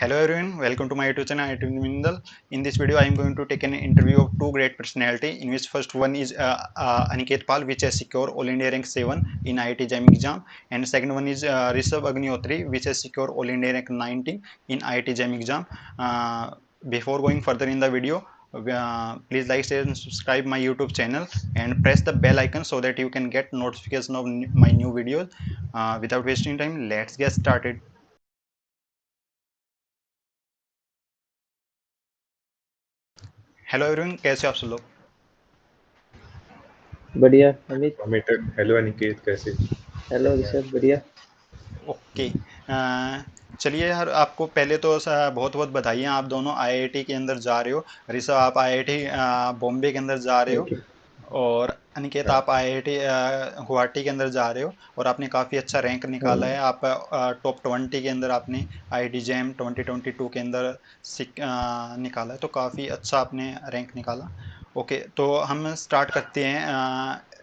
Hello everyone, welcome to my YouTube channel IIT Mindal. In this video, I am going to take an interview of two great personality. In which first one is Aniket Pal, which has secured All India rank 7 in IIT JAM exam, and second one is Rishabh Agnihotri, which has secured All India rank 19 in IIT JAM exam. Before going further in the video, please like, share, and subscribe my YouTube channel and press the bell icon so that you can get notification of my new videos. Without wasting time, let's get started. Hello everyone, कैसे हो आप सब लोग? बढ़िया Amit. Amit, hello Aniket, कैसे? Hello Rishabh, बढ़िया। Okay. चलिए यार, आपको पहले तो बहुत बहुत बधाइयाँ, आप दोनों आईआईटी के अंदर जा रहे हो। ऋषभ, आप आईआईटी बॉम्बे के अंदर जा रहे हो, थैंक यू। और अनिकेत हाँ, आप आईआईटी गुवाहाटी के अंदर जा रहे हो, और आपने काफ़ी अच्छा रैंक निकाला है। आप टॉप 20 के अंदर आपने आईआईटी जैम 2022 के अंदर निकाला है, तो काफ़ी अच्छा आपने रैंक निकाला। ओके, तो हम स्टार्ट करते हैं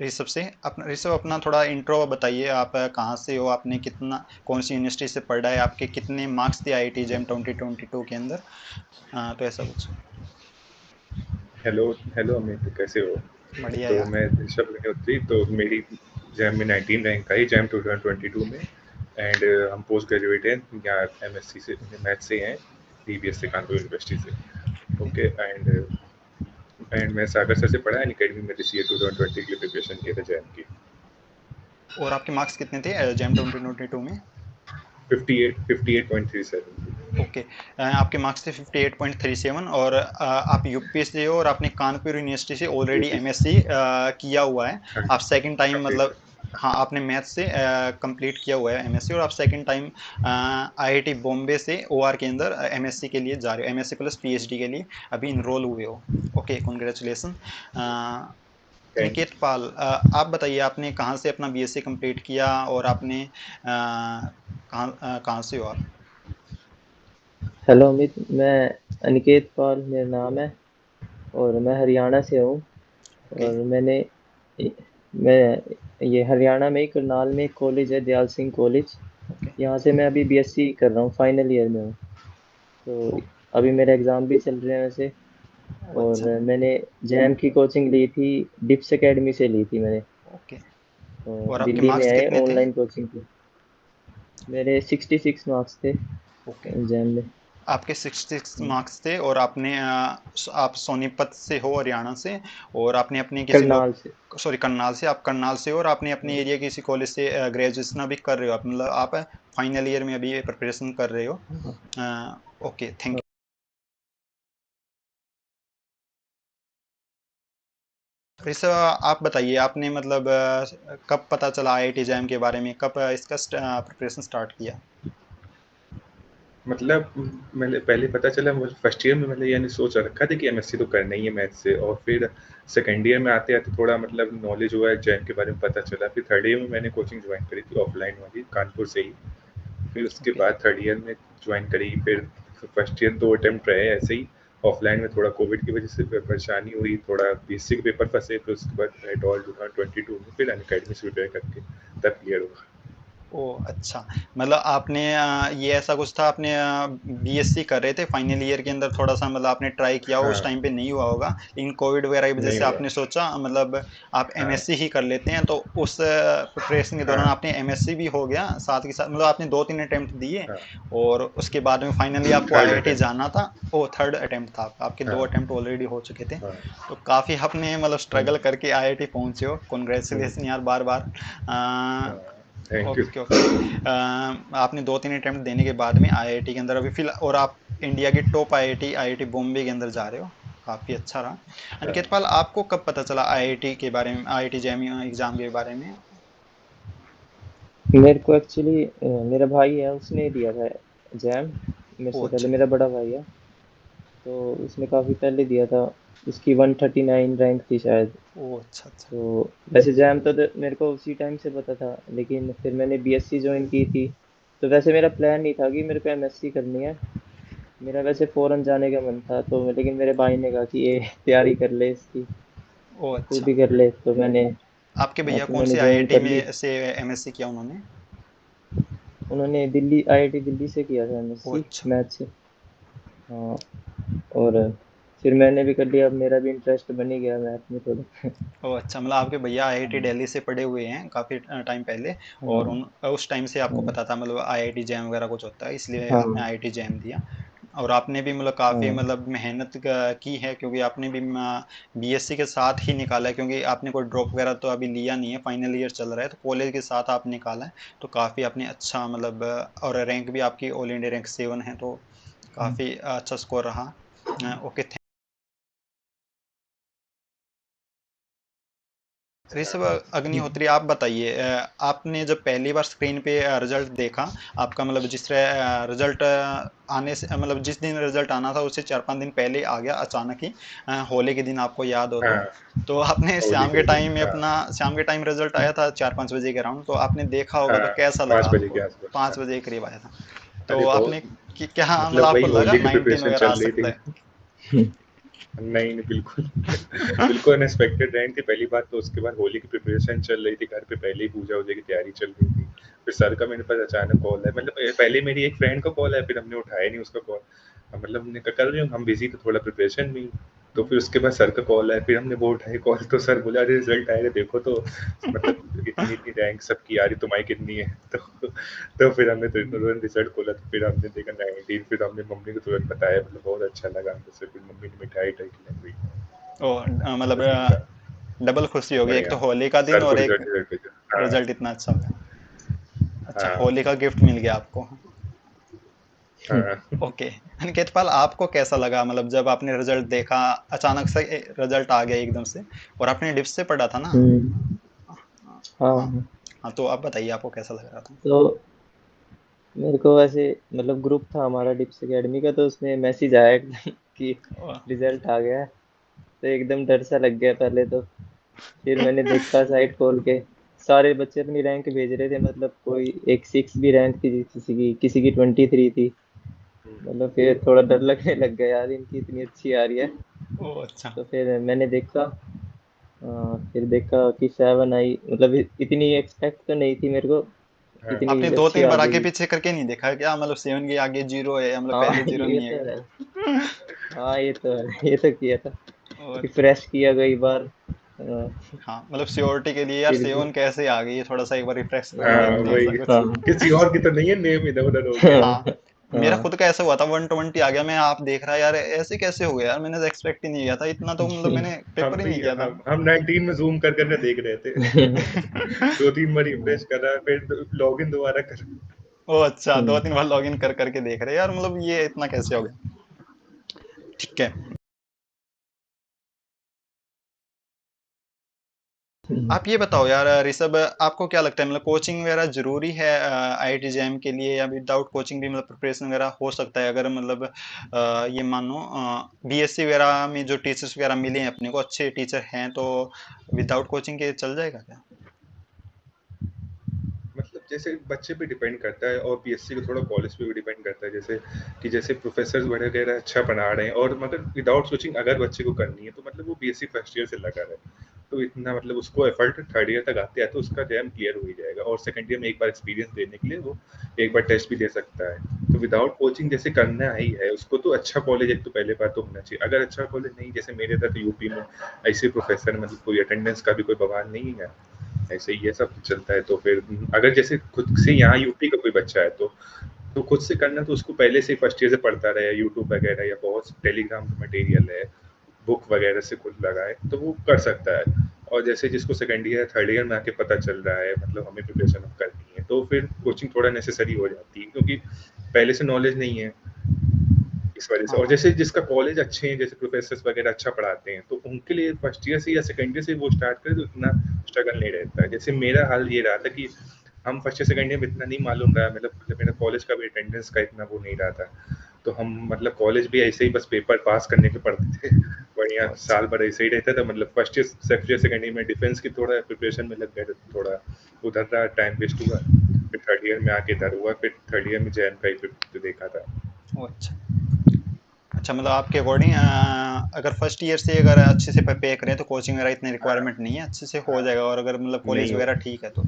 ऋषभ से। ऋषभ, अपना थोड़ा इंट्रो बताइए। आप कहाँ से हो, आपने कितना, कौन सी यूनिवर्सिटी से पढ़ा है, आपके कितने मार्क्स थे आईआईटी जैम 2022 के अंदर, तो ऐसा कुछ। हेलो हेलो अमित, कैसे हो? बढ़िया तो यार। मैं ऋषभ अग्निहोत्री, तो मेरी जैम में 19 रैंक आई जैम 2022 में। एंड हम पोस्ट ग्रेजुएट हैं यहाँ एमएससी से, मैथ से हैं, डीबीएस से, कानपुर यूनिवर्सिटी से। Okay, okay. एंड मैं सागर सर से पढ़ा, एंड अकेडमी में दिस ईयर 2020 के लिए प्रिपरेशन किया था जैम की। और आपके मार्क्स कितने थे जैम 2022 में? 58.37। ओके, आपके मार्क्स थे 58.37, और आप यूपी से हो, और आपने कानपुर यूनिवर्सिटी से ऑलरेडी यूपी से। एमएससी किया हुआ है। हाँ, आप सेकंड टाइम, कंप्लीट। मतलब हाँ, आपने मैथ से कंप्लीट किया हुआ है एमएससी, और आप सेकंड टाइम आईआईटी बॉम्बे से ओआर के अंदर एमएससी के लिए जा रहे हो, एमएससी प्लस पीएचडी के लिए अभी इनरोल हुए हो। Okay, congratulation. Thank Aniket Pal, आप बताइए, आपने कहाँ से अपना बीएससी कंप्लीट किया, और आपने कहाँ से हो आप? हेलो अमित, मैं अनिकेत पाल मेरा नाम है और मैं हरियाणा से हूँ। ओके। और मैं ये हरियाणा में ही करनाल में एक कॉलेज है, दयाल सिंह कॉलेज। ओके। यहाँ से मैं अभी बीएससी कर रहा हूँ, फाइनल ईयर में हूँ। तो अभी मेरे एग्ज़ाम भी चल रहे हैं वैसे। ओ और अच्छा। मैंने जैम की कोचिंग ली थी, डिप्स एकेडमी से ली थी मैंने। ओके, तो और आपके दिल्ली में मार्क्स है कितने थे? ऑनलाइन कोचिंग की। मेरे 66 मार्क्स थे ओके, जैम में। आपके 66 मार्क्स थे, और आपने आप सोनीपत से हो, हरियाणा से, और आपने अपने किसी करनाल से। सॉरी, करनाल से, आप करनाल से हो, और आपने अपने एरिया किसी कॉलेज से ग्रेजुएशन अभी कर रहे हो आप, मतलब आप फाइनल ईयर में अभी प्रिपरेशन कर रहे हो। हाँ। Okay, thank you. इस आप बताइए, आपने मतलब कब पता चला आईआईटी जैम के बारे में, कब इसका प्रिपरेशन स्टार्ट किया? मतलब मैंने पहले पता चला, मुझे फर्स्ट ईयर में मैंने यानी सोच रखा था कि एमएससी तो करना ही है मैथ से, और फिर सेकंड ईयर में आते आते थोड़ा मतलब नॉलेज हुआ, जैम के बारे में पता चला। फिर थर्ड ईयर में मैंने कोचिंग ज्वाइन करी थी ऑफलाइन वाली, कानपुर से ही। फिर उसके ओके। बाद थर्ड ईयर में ज्वाइन करी। फिर फर्स्ट ईयर 2 अटेम्प्ट रहे ऐसे ही ऑफलाइन में, थोड़ा कोविड की वजह से परेशानी हुई, थोड़ा बीएससी के पेपर फंसे। फिर उसके बाद एट ऑल 2022 में फिर अनअकैडमी से प्रिपेयर करके तब क्लियर हुआ। ओह! अच्छा, मतलब आपने ये ऐसा कुछ था, आपने बीएससी कर रहे थे फाइनल ईयर के अंदर, थोड़ा-सा मतलब आपने ट्राई किया, उस हाँ, टाइम पे नहीं हुआ होगा, लेकिन कोविड वगैरह की वजह नहीं से हुआ। आपने सोचा, मतलब आप हाँ, एमएससी ही कर लेते हैं, तो उस प्रिपरेशन के दौरान हाँ, आपने एमएससी भी हो गया, साथ के साथ मतलब आपने 2-3 अटेम्प्ट दिए, हाँ। और उसके बाद में फाइनली आपको थर्ड आईआईटी अटेम्प्ट। जाना था। ओह! थर्ड अटेम्प्ट था आपका, आपके 2 हाँ, अटेम्प्ट ऑलरेडी हो चुके थे, हाँ। तो काफ़ी आपने मतलब हुँ, स्ट्रगल करके आईआईटी पहुँचे हो, हुँ, कांग्रेचुलेशन यार, बार-बार। हाँ, अ, थैंक यू। Okay, okay. आपने 2-3 अटेम्प्ट देने के बाद में आईआईटी के अंदर अभी फिलहाल, और आप इंडिया की टॉप आईआईटी आईआईटी बॉम्बे के अंदर जा रहे हो, काफ़ी अच्छा रहा। हाँ, अनिकेत पाल, आपको कब पता चला आईआईटी के बारे में, आईआईटी जैम एग्जाम के बारे में? मेरे को एक्चुअली मेरा भाई है, उसने दिया था एग्जाम मेरे ओह से पहले। अच्छा। मेरा बड़ा भाई है, तो उसने काफ़ी पहले दिया था। उसकी 139 रैंक थी शायद। ओह अच्छा, अच्छा। तो वैसे जैम तो मेरे को उसी टाइम से पता था, लेकिन फिर मैंने बीएससी ज्वाइन की थी। तो वैसे मेरा प्लान नहीं था कि मेरे को एमएससी करनी है। मेरा वैसे फॉरेन जाने का मन था, तो लेकिन मेरे भाई ने कहा कि ये तैयारी कर ले इसकी, ओह तू अच्छा। भी कर ले। तो मैंने, आपके हाँ, भैया तो कौन मैंने से ज्वाइन आईआईटी कर ली। में से एमएससी किया उन्होंने? उन्होंने दिल्ली, आईआईटी दिल्ली से किया था ओह एमएससी अच्छा। मैथ से। हाँ, और फिर मैंने भी कर लिया, अब मेरा भी इंटरेस्ट बन ही गया मैथ में थोड़ा। ओह अच्छा, मतलब आपके भैया आईआईटी हाँ दिल्ली से पढ़े हुए हैं काफ़ी टाइम पहले, हाँ और उन उस टाइम से आपको हाँ पता था मतलब आईआईटी जैम वगैरह कुछ होता है, इसलिए आपने हाँ आईआईटी जैम दिया। और आपने भी मतलब काफ़ी हाँ मतलब मेहनत की है, क्योंकि आपने भी बीएससी के साथ ही निकाला है, क्योंकि आपने कोई ड्रॉप वगैरह तो अभी लिया नहीं है, फाइनल ईयर चल रहा है, तो कॉलेज के साथ आप निकाला है। तो काफ़ी आपने अच्छा मतलब और रैंक भी आपकी ऑल इंडिया रैंक 7 है, तो काफ़ी अच्छा स्कोर रहा। ओके। ऋषभ अग्निहोत्री, आप बताइए, आपने जब पहली बार स्क्रीन पे रिजल्ट देखा, आपका मतलब जिस तरह रिजल्ट आने से मतलब जिस दिन रिजल्ट आना था उससे 4-5 दिन पहले आ गया अचानक ही, होली के दिन आपको याद हो हाँ, तो आपने होली शाम के के दिन, टाइम में हाँ, अपना शाम के टाइम रिजल्ट आया था 4-5 बजे के अराउंड, तो आपने देखा होगा तो हाँ, कैसा लगा 5 बजे आपको? के आस-पास, हाँ। 5 बजे के करीब आया था, अरे तो बहुत, आपने क्या मतलब मतलब आपको वही लगा होली की 19 प्रिपरेशन वगैरह आ चल रही सकता थी। है? नहीं, नहीं, बिल्कुल बिल्कुल अनएक्सपेक्टेड रैंक थी पहली बात तो, उसके बाद होली की प्रिपरेशन चल रही थी, घर पे पहले ही पूजा-वूजा की तैयारी चल रही थी। फिर सर का मेरे पास अचानक कॉल है, मतलब पहले मेरी एक फ्रेंड का कॉल है, फिर हमने उठाया नहीं उसका कॉल। मतलब हमने कहा कर रही हूँ, हम बिज़ी थे थोड़ा प्रिपरेशन में ही। तो फिर उसके बाद सर का कॉल आया, फिर हमने वो उठाई कॉल, तो सर बोला, "अरे! रिज़ल्ट आएगा देखो तो, मतलब इतनी-इतनी रैंक सबकी आ रही, तुम्हारी कितनी है?" तो फिर हमने तुरंत रिज़ल्ट खोला, तो फिर हमने देखा 19, फिर हमने मम्मी को तुरंत बताया, मतलब बहुत अच्छा लगा अंदर से, फिर मम्मी ने मिठाई-विठाई खिलाई हुई। ओ मतलब तो फिर था डबल खुशी होगी, एक बढ़िया, तो होली का दिन सर को और एक रिज़ल्ट रिज़ल्ट भेजा। हाँ, रिजल्ट इतना अच्छा हो गया। अच्छा, हाँ, होली का गिफ्ट मिल गया आपको। हाँ। ओके। अनिकेत पाल, आपको कैसा लगा मतलब जब आपने रिजल्ट देखा, अचानक से रिजल्ट आ गया एकदम से, और आपने डिप्स से पढ़ा था ना? हम्म, हाँ। हाँ। हाँ, तो आप बताइए आपको कैसा लग रहा था? तो मेरे को वैसे मतलब ग्रुप था हमारा डिप्स एकेडमी का, तो उसमें मैसेज आया एकदम कि वाह। रिजल्ट आ गया है। तो एकदम डर सा लग गया पहले तो। फिर मैंने देखा साइट खोल के, सारे बच्चे अपनी रैंक भेज रहे थे, मतलब कोई एक 6 भी रैंक थी किसी की 23 थी। मतलब फिर थोड़ा डर लगने लग गया यार, इनकी इतनी अच्छी आ रही है। ओ अच्छा। तो फिर मैंने देखा, फिर देखा कि 7 आई, मतलब इतनी एक्सपेक्ट तो नहीं थी मेरे को, हाँ, इतनी आपने दो अच्छी तीन आ बार आगे जाएगी। पीछे करके नहीं देखा क्या, मतलब 7 के आगे जीरो है या मतलब हाँ पहले जीरो ये नहीं तो है? है। हाँ ये तो है, ये तो किया था, और रिफ्रेश किया कई बार। हाँ, मतलब श्योरिटी के लिए यार, फिर भी 7 कैसे आ गई, ये थोड़ा सा एक बार रिफ्रेश कर हाँ लेते हाँ, हैं, ऐसा वही। कुछ। हाँ किसी और की तो नहीं है, नेम इधर-उधर हो गया। हाँ, मेरा हाँ खुद का ऐसा हुआ था, 120 आ गया, मैं आप देख रहा यार ऐसे कैसे हो गया यार, मैंने तो एक्सपेक्ट ही नहीं किया था इतना, तो मतलब मैंने हम पेपर ही भी नहीं किया था। हम 19 में ज़ूम कर कर के देख रहे थे। 2-3 बार रिफ्रेश करा, फिर लॉगिन दोबारा करा। ओ अच्छा, दो हम्म, तीन बार लॉगिन कर करके देख रहे यार, मतलब ये इतना कैसे हो गया। ठीक है। आप ये बताओ यार ऋषभ, आपको क्या लगता है मतलब कोचिंग वगैरह जरूरी है आईआईटी जैम के लिए, या विदाउट कोचिंग भी मतलब प्रिपरेशन वगैरह हो सकता है, अगर मतलब ये मानो बीएससी वगैरह में जो टीचर्स वगैरह मिले हैं अपने को, अच्छे टीचर हैं, तो विदाउट कोचिंग के चल जाएगा क्या? मतलब जैसे बच्चे पे डिपेंड करता है, और बीएससी को थोड़ा कॉलेज पे भी डिपेंड करता है, जैसे कि जैसे प्रोफेसर वगैरह अच्छा पढ़ा रहे हैं, और मगर विदाउट सोचिंग अगर बच्चे को करनी है, तो मतलब वो बीएससी फर्स्ट ईयर से लगा रहे, तो इतना मतलब उसको एफर्ट थर्ड ईयर तक आते हैं तो उसका जैम क्लियर हो ही जाएगा, और सेकंड ईयर में एक बार एक्सपीरियंस देने के लिए वो एक बार टेस्ट भी दे सकता है। तो विदाउट कोचिंग जैसे करना ही है उसको, तो अच्छा कॉलेज एक तो पहले बात तो होना चाहिए। अगर अच्छा कॉलेज नहीं, जैसे मेरे इधर तो यूपी में ऐसे प्रोफेसर, मतलब कोई अटेंडेंस का भी कोई बवाल नहीं है, ऐसे ही ये सब चलता है। तो फिर अगर जैसे खुद से यहाँ यूपी का कोई बच्चा है, तो खुद से करना, तो उसको पहले से फर्स्ट ईयर से पढ़ता रहे, यूट्यूब वगैरह या बहुत टेलीग्राम का मटेरियल है, बुक वगैरह से खुद लगाए, तो वो कर सकता है। और जैसे जिसको सेकंड ईयर थर्ड ईयर में आके पता चल रहा है, मतलब हमें प्रिपरेशन अब करनी है, तो फिर कोचिंग थोड़ा नेसेसरी हो जाती है, क्योंकि पहले से नॉलेज नहीं है इस वजह से। हाँ और हाँ। जैसे जिसका कॉलेज अच्छे हैं, जैसे प्रोफेसर वगैरह अच्छा पढ़ाते हैं, तो उनके लिए फर्स्ट ईयर से या सेकंड ईयर से वो स्टार्ट करें तो इतना स्ट्रगल नहीं रहता है। जैसे मेरा हाल ये रहा था कि हम फर्स्ट ईयर सेकंड ईयर में इतना नहीं मालूम रहा, मतलब मेरा कॉलेज का भी अटेंडेंस का इतना वो नहीं रहा था, तो हम मतलब कॉलेज भी ऐसे ही बस पेपर पास करने के पढ़ते थे। बढ़िया ओ अच्छा। साल भर ऐसे ही रहता था, मतलब first year second year second year में डिफेंस की थोड़ा प्रिपरेशन में लग गए थे, तो थोड़ा उधर रहा, टाइम वेस्ट हुआ। फिर थर्ड ईयर में आके इधर हुआ, फिर थर्ड ईयर में जैन का ही फिर देखा था। ओ अच्छा। अच्छा, मतलब आपके अकॉर्डिंग अगर फर्स्ट ईयर से अगर अच्छे से पे करें तो कोचिंग वगैरह इतनी हाँ, रिक्वायरमेंट नहीं है, अच्छे से हो हाँ, जाएगा, और अगर मतलब कॉलेज नहीं वगैरह होगी। ठीक है तो।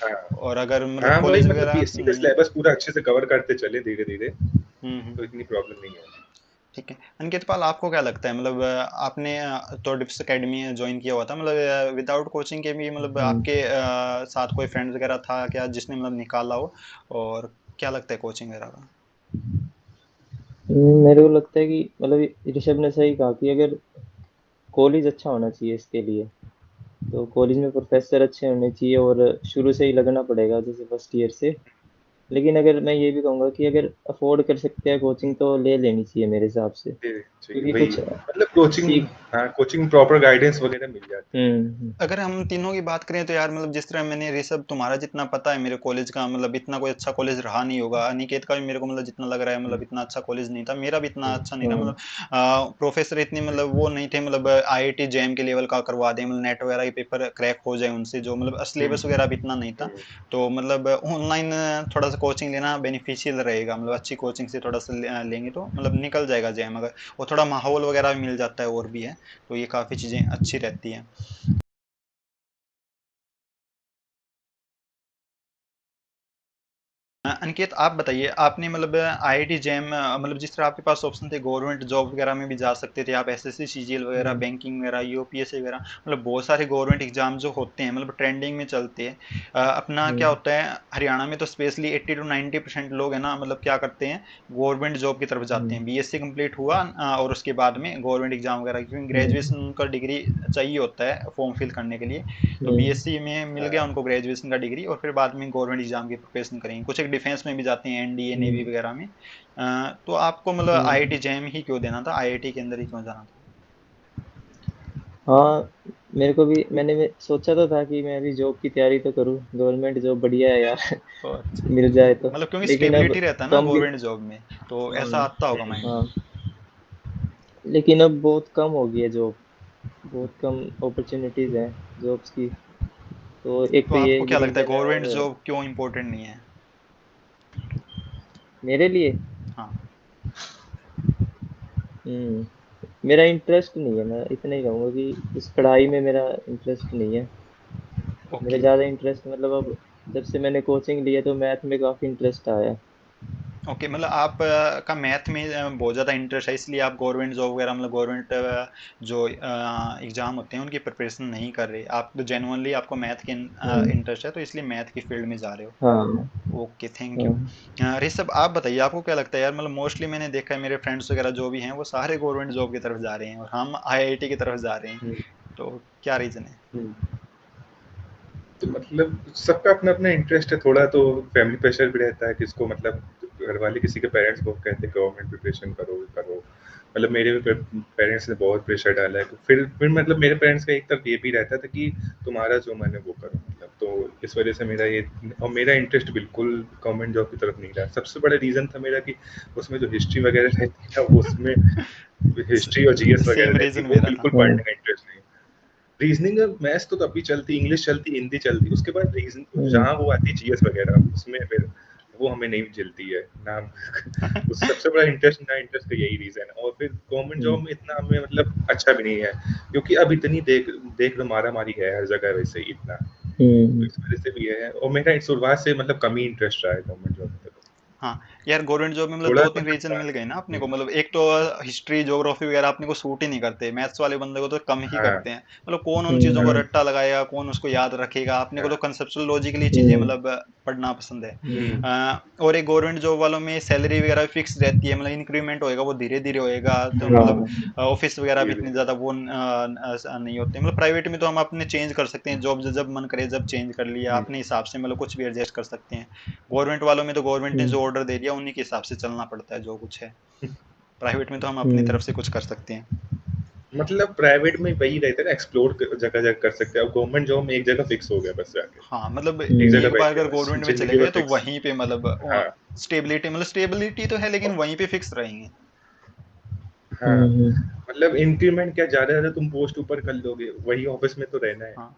हाँ, और अगर मतलब हाँ, वही कॉलेज मतलब वगैरह बीएससी का नहीं है। सिलेबस पूरा अच्छे से कवर करते चले धीरे-धीरे, हम्म। तो इतनी प्रॉब्लम नहीं है। ठीक है। अनिकेत पाल, आपको क्या लगता है, मतलब आपने तो डिप्स अकेडमी ज्वाइन किया हुआ था, मतलब विदाउट कोचिंग के भी मतलब हम्म। आपके साथ कोई फ्रेंड वगैरह था क्या जिसने मतलब निकाला हो, और क्या लगता है कोचिंग वगैरह का? मेरे को लगता है कि मतलब ऋषभ ने सही कहा कि अगर कॉलेज अच्छा होना चाहिए इसके लिए, तो कॉलेज में प्रोफेसर अच्छे होने चाहिए और शुरू से ही लगना पड़ेगा जैसे फर्स्ट ईयर से। लेकिन अगर मैं ये भी कहूँगा कि अगर अफोर्ड कर सकते हैं कोचिंग तो ले लेनी चाहिए मेरे हिसाब से, जी, चाहिए क्योंकि वही कुछ मतलब कोचिंग। सीख। हाँ, कोचिंग प्रॉपर गाइडेंस वगैरह मिल जाती है। हम्म। अगर हम तीनों की बात करें तो यार, मतलब जिस तरह मैंने ऋषभ, तुम्हारा जितना पता है मेरे कॉलेज का, मतलब इतना कोई अच्छा कॉलेज रहा नहीं होगा। अनिकेत का भी मेरे को मतलब जितना लग रहा है, मतलब हुँ, इतना अच्छा कॉलेज नहीं था, मेरा भी इतना हुँ, अच्छा नहीं था, हाँ। मतलब प्रोफेसर इतने मतलब वो नहीं थे, मतलब आईआईटी जेएम के लेवल का करवा दें, मतलब नेट वगैरह के पेपर क्रैक हो जाए उनसे, जो मतलब हुँ, सिलेबस वगैरह भी इतना नहीं था। हुँ, तो मतलब ऑनलाइन थोड़ा सा कोचिंग लेना बेनिफिशियल रहेगा, मतलब अच्छी कोचिंग से थोड़ा सा लेंगे तो मतलब निकल जाएगा जेएम, अगर वो थोड़ा माहौल वगैरह भी मिल जाता है और भी है, तो ये काफ़ी चीज़ें अच्छी रहती हैं। अनिकेत, आप बताइए, आपने मतलब आईआईटी जेएम, मतलब जिस तरह आपके पास ऑप्शन थे, गवर्नमेंट जॉब वगैरह में भी जा सकते थे आप, एसएससी सीजीएल वगैरह, हुँ, बैंकिंग वगैरह, यूपीएससी वगैरह, मतलब बहुत सारे गवर्नमेंट एग्जाम जो होते हैं, मतलब ट्रेंडिंग में चलते हैं। अपना क्या हम्म। होता है, हरियाणा में तो स्पेशली 80 to 90% लोग है ना, मतलब क्या करते हैं, गवर्नमेंट जॉब की तरफ जाते हम्म। हैं। बीएससी कंप्लीट हुआ और उसके बाद में गवर्नमेंट एग्जाम वगैरह, क्योंकि हम्म। ग्रेजुएशन का डिग्री चाहिए होता है फॉर्म फिल करने के लिए। तो हम्म। बीएससी में मिल गया हाँ, उनको ग्रेजुएशन का डिग्री, और फिर बाद में गवर्नमेंट एग्जाम की प्रिपरेशन करेंगे। कुछ एक डिफेंस में भी जाते हैं, एनडीए नेवी हम्म। वगैरह में। तो आपको मतलब हम्म। आईआईटी जेएम ही क्यों देना था, आईआईटी के अंदर ही क्यों जाना था? हाँ, मेरे को भी सोचा तो था कि मैं भी जॉब की तैयारी तो करूँ, गवर्नमेंट जॉब बढ़िया है यार। तो अच्छा, मिल जाए तो। मतलब क्योंकि लेकिन अब स्टेबिलिटी रहता है ना कम भी। गवर्नमेंट जॉब में, तो ऐसा हाँ। आता होगा हुँ, माइंड में। हाँ, लेकिन अब बहुत कम हो गई है जॉब, बहुत कम अपॉर्चुनिटीज हैं जॉब्स की। तो एक तो तो ये आपको भी क्या लगता है रीजन है, गवर्नमेंट और जॉब क्यों इम्पोर्टेंट नहीं है? मेरे लिए। हाँ। मेरा इंटरेस्ट नहीं है, मैं इतना ही कहूँगा कि इस पढ़ाई में मेरा इंटरेस्ट नहीं है। मेरा ओके। ज़्यादा इंटरेस्ट मतलब अब जब से मैंने कोचिंग लिया तो मैथ में काफ़ी इंटरेस्ट आया। ओके, मतलब आप का मैथ में बहुत ज़्यादा इंटरेस्ट है, इसलिए आप गवर्नमेंट जॉब वगैरह, मतलब गवर्नमेंट जो एग्ज़ाम होते हैं उनकी प्रिपरेशन नहीं कर रहे, आप तो जेनुअनली आपको मैथ के हम्म। इंटरेस्ट है, तो इसलिए मैथ की फील्ड में जा रहे हो। हाँ। Okay, thank you. हाँ। ऋषभ, आप बताइए, आपको क्या लगता है यार, मतलब मोस्टली मैंने देखा है मेरे फ्रेंड्स वगैरह जो भी हैं वो सारे गवर्नमेंट जॉब की तरफ जा रहे हैं, और हम आईआईटी की तरफ जा रहे हैं, हम्म। तो क्या रीज़न है? हुँ। तो मतलब सबका अपना-अपना इंटरेस्ट है, थोड़ा तो फैमिली प्रेशर भी रहता है, किसको मतलब घर वाले किसी के पेरेंट्स बहुत कहते हैं गवर्नमेंट प्रिपरेशन करो, करो। मतलब मेरे भी पेरेंट्स ने बहुत प्रेशर डाला है। फिर मतलब मेरे पेरेंट्स का एक तरफ ये भी रहता था कि तुम्हारा जो मन है वो करो मतलब, तो इस वज़ह से मेरा ये और मेरा इंटरेस्ट बिल्कुल गवर्नमेंट जॉब की तरफ नहीं रहा। सबसे बड़ा रीज़न था मेरा कि उसमें जो हिस्ट्री वगैरह रहती है ना, वो उसमें हिस्ट्री और जीएस सेम वगैरह रहती रीज़न है, वो मेरा था। बिल्कुल पढ़ने का इंटरेस्ट नहीं। रीजनिंग मैथ्स तो तब भी चलती, इंग्लिश चलती, हिंदी चलती, उसके बाद रीजन हम्म। जहाँ वो आती है जीएस वगैरह, उसमें फिर वो हमें नहीं चलती है ना। उस सबसे बड़ा इंटरेस्ट ना, इंटरेस्ट का यही रीजन है। और फिर गवर्नमेंट हम्म। जॉब में इतना हमें मतलब अच्छा भी नहीं है, क्योंकि अब इतनी देख देख लो मारा मारी है हर जगह वैसे ही इतना, तो हम्म। इस वजह से भी है। और मेरा शुरुआत से मतलब कम ही इंटरेस्ट रहा है गवर्नमेंट जॉब में, तो हाँ, यार गवर्नमेंट जॉब में मतलब थोड़ा दो तीन रीजन मतलब मिल गए ना अपने को, हम्म, मतलब एक तो हिस्ट्री ज्योग्राफी वगैरह अपने को सूट ही नहीं करते, मैथ्स वाले बंदे को तो कम ही हाँ करते हैं, मतलब कौन उन चीज़ों को हम्म। हाँ रट्टा लगाएगा, कौन उसको याद रखेगा, अपने को तो हाँ कंसेप्चुअल लॉजिकली चीज़ें हम्म। मतलब पढ़ना पसंद है। हम्म। और एक गवर्नमेंट जॉब वालों में सैलरी वगैरह फिक्स रहती है, मतलब इंक्रीमेंट होएगा वो धीरे धीरे होएगा, तो मतलब हाँ। ऑफिस वगैरह भी इतने धीरे-धीरे ज़्यादा वो नहीं होते, मतलब प्राइवेट में तो हम अपने चेंज कर सकते हैं जॉब, जब मन करे जब चेंज कर लिया हुँ, अपने हिसाब से, मतलब कुछ भी एडजस्ट कर सकते हैं। गवर्नमेंट वालों में तो गवर्नमेंट ने हम्म। जो ऑर्डर दे दिया उन्हीं के हिसाब से चलना पड़ता है जो कुछ है। प्राइवेट में तो हम अपनी हम्म। तरफ से कुछ कर सकते हैं। मतलब प्राइवेट में वही रहता है ना, एक्सप्लोर जगह-जगह कर सकते हैं। अब गवर्नमेंट जॉब में एक जगह फिक्स हो गया बस जाके, हाँ, मतलब एक हम्म। जगह एक बार बैठ गया अगर बस, गवर्नमेंट में चले ज़िंदगी भर गए तो फिक्स। वहीं पे मतलब हाँ, स्टेबिलिटी, मतलब स्टेबिलिटी तो है लेकिन वहीं पे फिक्स रहेंगे। हाँ, मतलब इंक्रीमेंट क्या ज़्यादा तुम पोस्ट ऊपर कर लोगे, वही ऑफ़िस में तो रहना है। हाँ,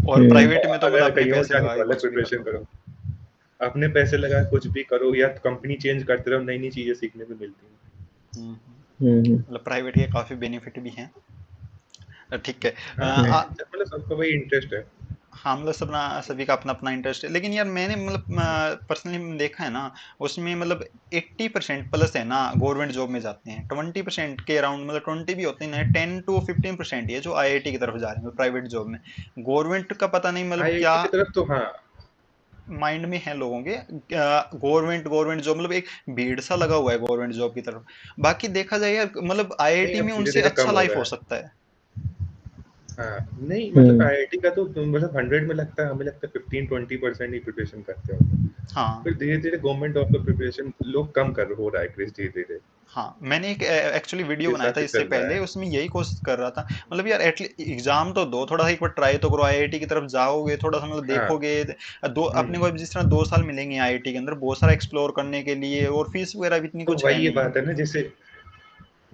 और हम्म। प्राइवेट में तो मतलब अगर अपने कहीं और पैसे जाके लगा तो के अलग कुछ भी कर प्रिपरेशन लो। करो, अपने पैसे लगा के कुछ भी करो या कंपनी चेंज करते रहो, नई-नई चीज़ें सीखने को मिलती हैं। हम्म। मतलब प्राइवेट के काफ़ी बेनिफिट भी हैं। ठीक है। हाँ, है आ, मतलब सबका वही इंटरेस्ट है। हाँ, मतलब सबना सभी का अपना-अपना इंटरेस्ट है। लेकिन यार मैंने मतलब पर्सनली देखा है ना, उसमें मतलब 80% प्लस है ना गवर्नमेंट जॉब में जाते हैं। 20% के अराउंड, मतलब 20 भी होते हैं ना, 10 टू 15% ही है जो आईआईटी की तरफ जा रहे हैं प्राइवेट जॉब में। गवर्नमेंट का पता नहीं मतलब क्या आईआईटी की तरफ तो हाँ। माइंड में है लोगों के। गवर्नमेंट गवर्नमेंट जॉब मतलब एक भीड़ सा लगा हुआ है गवर्नमेंट जॉब की तरफ। बाकी देखा जाए यार, मतलब नहीं, आईआईटी अब में धीरे उनसे धीरे अच्छा कम हो लाइफ रहा हो है। सकता है। हाँ, नहीं मतलब हम्म। आईआईटी का तो मतलब 100 में लगता है, हमें लगता है 15-20% ही प्रिपरेशन करते होंगे। हाँ फिर धीरे धीरे गवर्नमेंट जॉब का प्रिपरेशन लोग कम कर हो रहा है क्रेज धीरे धीरे। हाँ, मैंने एक एक्चुअली वीडियो के बनाया हिसाब था से इससे चल रहा पहले, है। उसमें यही कोशिश कर रहा था। मतलब यार एटलीस्ट एग्जाम तो दो, थोड़ा सा एक बार ट्राई तो करो, आईआईटी की तरफ जाओगे, थोड़ा सा मतलब हाँ। देखोगे। दो अपने हम्म। को जिस तरह 2 साल मिलेंगे आईआईटी के अंदर बहुत सारा एक्सप्लोर करने के लिए, और फीस वगैरह भी इतनी तो कुछ है वही नहीं। बात है ना, जैसे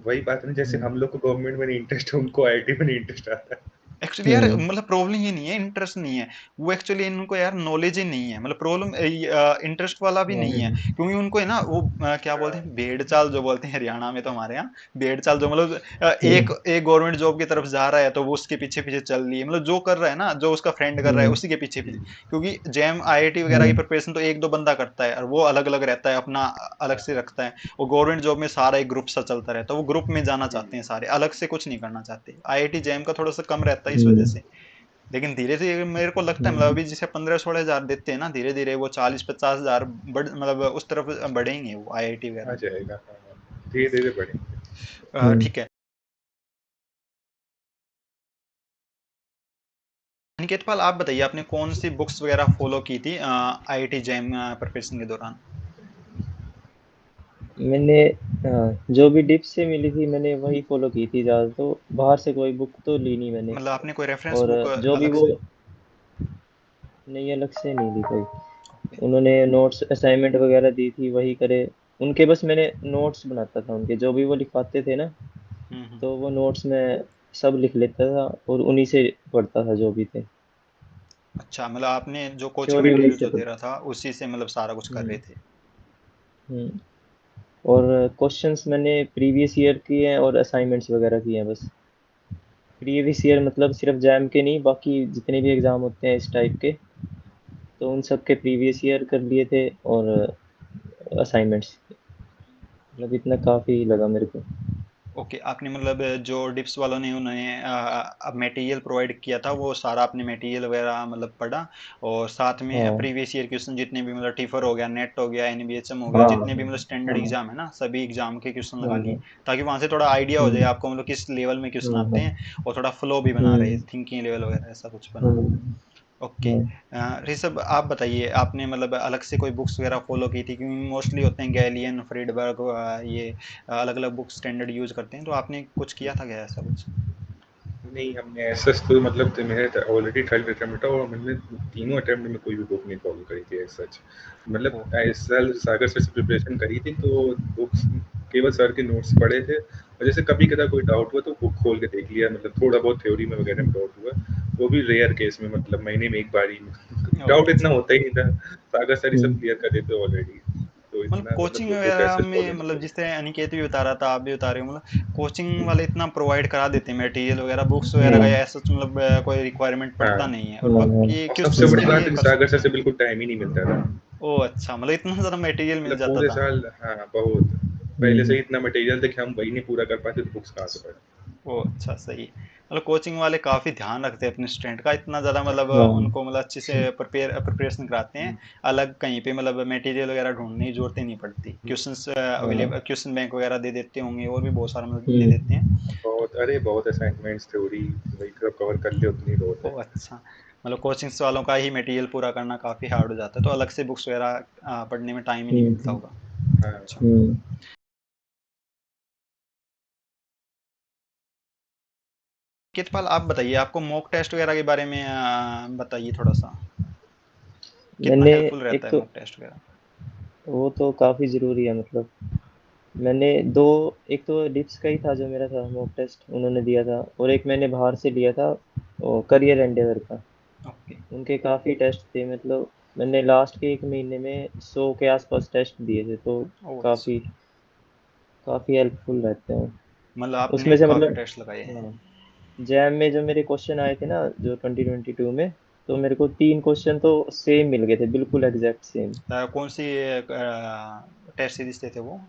वही बात है ना, जैसे हम्म। हम लोग को गवर्नमेंट में नहीं इंटरेस्ट है, उनको आईआईटी में नहीं इंटरेस्ट आता है। एक्चुअली यार मतलब प्रॉब्लम ये नहीं है इंटरेस्ट नहीं है, वो एक्चुअली इनको यार नॉलेज ही नहीं है। मतलब प्रॉब्लम इंटरेस्ट वाला भी नहीं है, हाँ। क्योंकि उनको है ना वो क्या बोलते हाँ। हैं, भेड़ चाल जो बोलते हैं हरियाणा में, तो हमारे यहाँ भेड़ चाल जो मतलब एक हम्म। एक गवर्नमेंट जॉब की तरफ जा रहा है तो वो उसके पीछे पीछे चल रही है। मतलब जो कर रहा है ना, जो उसका फ्रेंड कर रहा है हम्म। उसी के पीछे पीछे। क्योंकि जेम आईआईटी वगैरह की हम्म। प्रिपरेशन तो एक दो बंदा करता है, और वो अलग अलग रहता है, अपना अलग से रखता है। वो गवर्नमेंट जॉब में सारा एक ग्रुप सा चलता रहता है, वो ग्रुप में जाना चाहते हैं सारे, अलग से कुछ नहीं करना चाहते। आईआईटी जेम का थोड़ा सा कम रहता है इस वजह हम्म। से। लेकिन धीरे धीरे मेरे को लगता है, मतलब हम्म। अभी जैसे 15-16 हजार देते हैं ना, धीरे धीरे वो 40-50 हजार मतलब उस तरफ बढ़ेंगे वो आईआईटी आ वगैरह। जाएगा, हाँ, धीरे धीरे बढ़ेंगे। हम्म। ठीक है। अनिकेत पाल, आप बताइए आपने कौन सी बुक्स वगैरह फॉलो की थी आईआईटी जैम प्रिपरेशन के दौरान। मैंने जो भी डिप्स से मिली थी मैंने वही फॉलो की थी ज़्यादा, तो बाहर से कोई बुक तो ली नहीं मैंने। मतलब आपने कोई रेफरेंस और बुक जो भी अलग वो से। नहीं, अलग से नहीं ली कोई। ओके। उन्होंने नोट्स असाइनमेंट वगैरह दी थी वही करे उनके, बस मैंने नोट्स बनाता था उनके, जो भी वो लिखवाते थे ना, हम्म। तो वो नोट्स में सब लिख लेता था और उन्हीं से पढ़ता था जो भी थे। अच्छा, मतलब आपने जो कोचिंग थ्योरी उन्हीं मटेरियल से जो दे रहा था उसी से मतलब सारा कुछ कर रहे हम्म। थे। हम्म। और क्वेश्चंस मैंने प्रीवियस ईयर किए हैं और असाइनमेंट्स वगैरह किए हैं बस। प्रीवियस ईयर मतलब सिर्फ जैम के नहीं, बाकी जितने भी एग्ज़ाम होते हैं इस टाइप के, तो उन सब के प्रीवियस ईयर कर लिए थे। और असाइनमेंट्स, मतलब इतना काफ़ी लगा मेरे को। ओके, आपने मतलब जो डिप्स वालों ने उन्हें अब मटेरियल प्रोवाइड किया था, वो सारा आपने मटेरियल वगैरह मतलब पढ़ा, और साथ में हाँ। प्रीवियस ईयर क्वेश्चन जितने भी, मतलब टीफर हो गया, नेट हो गया, एनबीएचएम हो गया, हाँ। जितने भी मतलब स्टैंडर्ड हाँ। एग्जाम है ना, सभी एग्जाम के क्वेश्चन लगा लिए, हाँ। ताकि वहां से थोड़ा आइडिया हो जाए हम्म। आपको, मतलब किस लेवल में क्वेश्चन हाँ। आते हैं, और थोड़ा फ्लो भी बना रहे, हम्म। थिंकिंग लेवल वगैरह ऐसा कुछ बना। हम्म। ओके। हाँ। ऋषभ, आप बताइए आपने मतलब अलग से कोई बुक्स वगैरह फॉलो की थी, क्योंकि मोस्टली होते हैं गैलियन, फ्रीडबर्ग, ये अलग अलग बुक स्टैंडर्ड यूज करते हैं, तो आपने कुछ किया था क्या ऐसा कुछ। नहीं, हमने ऐसा तो मतलब तो मेरा ऑलरेडी थर्ड अटेम्प्ट था, और मैंने तीनों अटेम्प्ट में कोई भी बुक नहीं फॉलो करी थी एज सच। ओ। मतलब ऐसा सागर सर से प्रिपरेशन करी थी, तो बुक्स केवल सर के नोट्स पढ़े थे, और जैसे कभी कदा कोई डाउट हुआ तो बुक खोल के देख लिया, मतलब थोड़ा बहुत थ्योरी में वगैरह में डाउट हुआ, वो भी रेयर केस में, मतलब महीने में एक बार ही। ओ डाउट इतना अच्छा। होता ही नहीं था, सागर सर ही सब हम्म। क्लियर कर देते ऑलरेडी, तो मतलब इतना मतलब कोचिंग वो बुक वगैरह ऐसे में, फॉलो नहीं मतलब करी। जिस तरह अनिकेत भी बता रहा था, आप भी बता रहे हो, मतलब कोचिंग वाले इतना प्रोवाइड करा देते हैं मटेरियल वगैरह, बुक्स वगैरह का हाँ। या ऐसा मतलब कोई रिक्वायरमेंट हाँ, पड़ता नहीं है, और हाँ। हाँ। बाकी और सबसे क्वेश्चंस बड़ी के बात लिए है कि कर सागर सकते सर हैं। से बिल्कुल टाइम ही नहीं मिलता था। ओ अच्छा, मतलब इतना ज़्यादा मटेरियल मिल मतलब जाता पूरे था। साल, हाँ, बहुत पहले से हम्म। ही इतना मटेरियल था कि हम वही नहीं पूरा कर पाते तो बुक्स कहाँ से पढ़े। ओ अच्छा, सही। मतलब कोचिंग वाले काफ़ी ध्यान रखते हैं अपने स्टूडेंट का, इतना ज़्यादा मतलब हाँ। उनको मतलब अच्छे से प्रिपरेशन कराते हैं। अलग कहीं पे मतलब मटेरियल वगैरह ढूंढने की जरूरत ही नहीं पड़ती, क्वेश्चंस हाँ। अवेलेबल, क्वेश्चन बैंक वगैरह दे देते होंगे, और भी बहुत सारा मतलब दे देते हैं। बहुत, अरे बहुत असाइनमेंट्स, थ्योरी, वही कवर कर ले उतनी बहुत ओ है। अच्छा, मतलब कोचिंग्स वालों का ही मटेरियल पूरा करना काफ़ी हार्ड हो जाता है, तो अलग से बुक्स वगैरह पढ़ने में टाइम ही नहीं मिलता हम्म। होगा। हाँ। अच्छा। हम्म। कितपाल, आप बताइए आपको मॉक टेस्ट वगैरह के बारे में बताइए थोड़ा सा, कितना मैंने हेल्पफुल रहता एक है तो मॉक टेस्ट वगैरह। वो तो काफ़ी ज़रूरी है, मतलब मैंने दो, एक तो डिप्स का ही था जो मेरा था मॉक टेस्ट उन्होंने दिया था, और एक मैंने बाहर से लिया था वो करियर एंडेवर का। ओके। उनके काफ़ी टेस्ट थे, मतलब मैंने लास्ट के एक महीने में 100 के आसपास टेस्ट दिए थे, तो ओ अच्छा, काफ़ी काफ़ी हेल्पफुल रहते हैं। मतलब आपने उसमें से काफ़ी मतलब टेस्ट लगाए हैं। हाँ, जैम में जो मेरे क्वेश्चन आए थे ना जो 2022 में, तो मेरे को 3 क्वेश्चन तो सेम मिल गए थे, बिल्कुल एग्जैक्ट सेम। कौन सी टेस्ट सीरीज थे वो?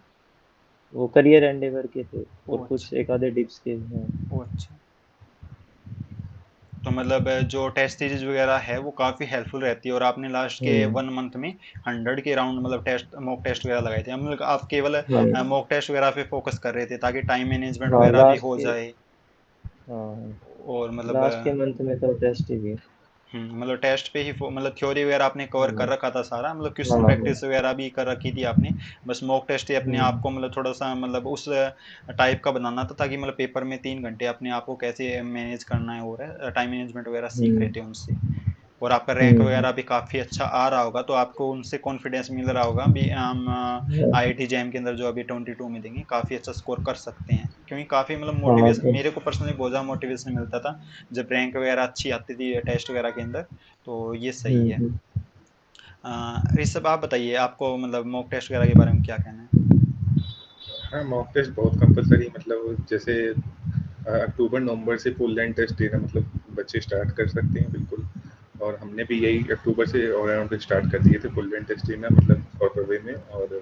वो करियर एंडेवर के थे ओ और अच्छा। कुछ एक आधे डिप्स के। हाँ। ओ अच्छा। तो मतलब जो टेस्ट सीरीज वगैरह है वो काफ़ी हेल्पफुल रहती है, और आपने लास्ट के हम्म। 1 मंथ में 100 के राउंड मतलब टेस्ट मॉक टेस्ट वगैरह लगाए थे, मतलब आप केवल हाँ। मॉक टेस्ट वगैरह पे फोकस कर रहे थे ताकि टाइम मैनेजमेंट हाँ वगैरह भी लास्ट हो के। जाए। हाँ और मतलब लास्ट के मंथ में तो टेस्ट ही थी। मतलब टेस्ट पे ही मतलब थ्योरी वगैरह आपने कवर कर हम्म। रखा था सारा, मतलब हाँ क्वेश्चन हाँ। प्रैक्टिस वगैरह भी कर रखी थी आपने। बस मॉक टेस्ट ही अपने आप हम्म। को मतलब थोड़ा सा मतलब उस टाइप का बनाना था, ताकि मतलब पेपर में 3 घंटे अपने आप को कैसे मैनेज करना है और टाइम मैनेजमेंट वगैरह सीख रहे हम्म। थे उनसे। और आपका रैंक हम्म। वगैरह भी काफ़ी अच्छा आ रहा होगा, तो आपको उनसे कॉन्फिडेंस मिल रहा होगा भी हम हाँ। आईआईटी जैम के अंदर जो अभी 22 में देंगे काफ़ी अच्छा स्कोर कर सकते हैं, क्योंकि काफ़ी मतलब हाँ, मोटिवेशन तो मेरे को पर्सनली बहुत ज़्यादा मोटिवेशन मिलता था जब रैंक वगैरह अच्छी आती थी टेस्ट वगैरह के अंदर। तो ये सही है। हम्म। इस सब आप बताइए, आपको मतलब मॉक टेस्ट वगैरह के बारे में क्या कहना है? हाँ, मॉक टेस्ट बहुत कंपल्सरी, मतलब जैसे अक्टूबर नवंबर से फुल लेंथ टेस्ट देना मतलब बच्चे स्टार्ट कर सकते हैं बिल्कुल। और हमने भी यही अक्टूबर से और अराउंड स्टार्ट कर दिए थे फुल लेंथ टेस्ट देना, मतलब प्रॉपर वे में। और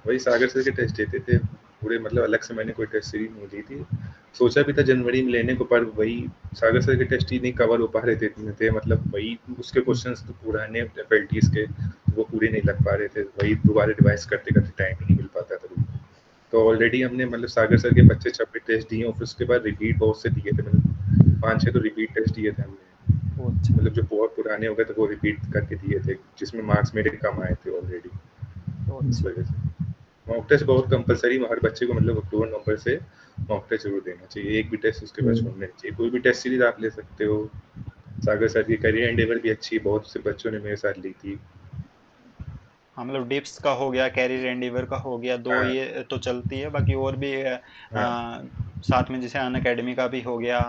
वही सागर सर के टेस्ट देते थे पूरे, मतलब अलग से मैंने कोई टेस्ट सीरीज नहीं दी थी। सोचा भी था जनवरी में लेने को, पर वही सागर सर के टेस्ट ही नहीं कवर हो पा रहे थे, मतलब वही उसके क्वेश्चंस तो पुराने एफएलटीज के वो पूरे नहीं लग पा रहे थे, वही दोबारा रिवाइज करते करते टाइम ही नहीं मिल पाता था बिल्कुल। तो ऑलरेडी हमने मतलब सागर सर के 25-26 टेस्ट दिए और फिर उसके बाद रिपीट बहुत से दिए थे, मतलब 5-6 तो रिपीट टेस्ट दिए थे हमने, वो अच्छा। मतलब जो बहुत पुराने हो गए थे वो रिपीट करके दिए थे, जिसमें मार्क्स मेरे कम आए थे ऑलरेडी, वो इस अच्छा। वजह से। मॉक टेस्ट बहुत कंपलसरी, हर बच्चे को मतलब अक्टूबर नवंबर से मॉक टेस्ट जरूर देना चाहिए, एक भी टेस्ट उसके बाद हम्म। छोड़ना नहीं चाहिए। कोई भी टेस्ट सीरीज आप ले सकते हो, सागर सर की करियर एंडेवर भी अच्छी, बहुत से बच्चों ने मेरे साथ ली थी। हाँ मतलब डिप्स का हो गया, कैरियर एंडीवर का हो गया, दो हाँ ये तो चलती है, बाकी और भी हाँ साथ में जैसे अन अकेडमी का भी हो गया,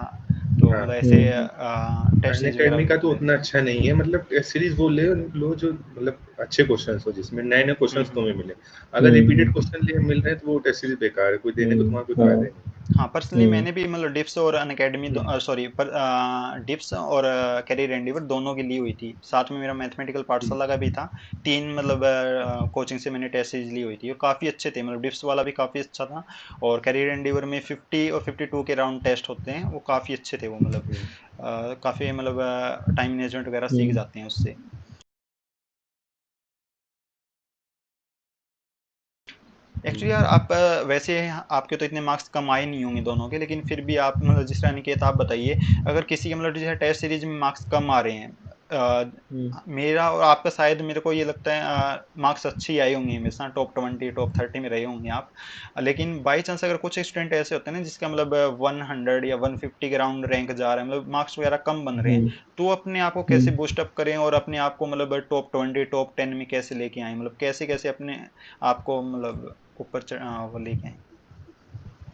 तो हाँ। मतलब ऐसे हम्म। टेस्ट सीरीज वगैरह अनअकैडमी भी का तो चलते हैं। उतना अच्छा नहीं है, मतलब टेस्ट सीरीज वो ले लो जो मतलब अच्छे क्वेश्चंस हो, जिसमें नए नए क्वेश्चंस हम्म। तुम्हें मिले। अगर रिपीटेड हम्म। क्वेश्चन ले मिल रहे हैं तो वो टेस्ट सीरीज बेकार है, कोई देने को हम्म। तुम्हारा कोई हाँ। फायदा ही नहीं। हाँ पर्सनली हम्म। मैंने भी मतलब डिप्स और अन अकेडमी सॉरी पर डिप्स और कैरियर एंडीवर दोनों की ली हुई थी, साथ में मेरा मैथमेटिकल पाठशाला का भी था। 3 मतलब कोचिंग से मैंने टेस्ट सीरीज ली हुई थी, और काफ़ी अच्छे थे, मतलब डिप्स वाला भी काफ़ी अच्छा था। और कैरियर एंडीवर में 50 और 52 के राउंड टेस्ट होते हैं, वो काफ़ी अच्छे थे वो, मतलब काफ़ी मतलब टाइम मैनेजमेंट वगैरह सीख हम्म। जाते हैं उससे। एक्चुअली यार आप वैसे आपके तो इतने मार्क्स कम आए नहीं होंगे दोनों के, लेकिन फिर भी आप मतलब जिस तरह निकेत आप बताइए, अगर किसी के मतलब जैसे टेस्ट सीरीज में मार्क्स कम आ रहे हैं, मेरा और आपका शायद मेरे को ये लगता है मार्क्स अच्छे ही आए होंगे हमेशा, टॉप 20 टॉप 30 में रहे होंगे आप। लेकिन बाई चांस अगर कुछ स्टूडेंट ऐसे होते हैं ना जिसका मतलब 100 या 150 के राउंड रैंक जा रहा है, मतलब मार्क्स वगैरह कम बन रहे हैं, हम्म। तो अपने आप को कैसे हम्म। बूस्टअप करें और अपने आप को मतलब टॉप 20 टॉप 10 में कैसे लेके आए, मतलब कैसे कैसे अपने आपको मतलब ऊपर वो लेके आए?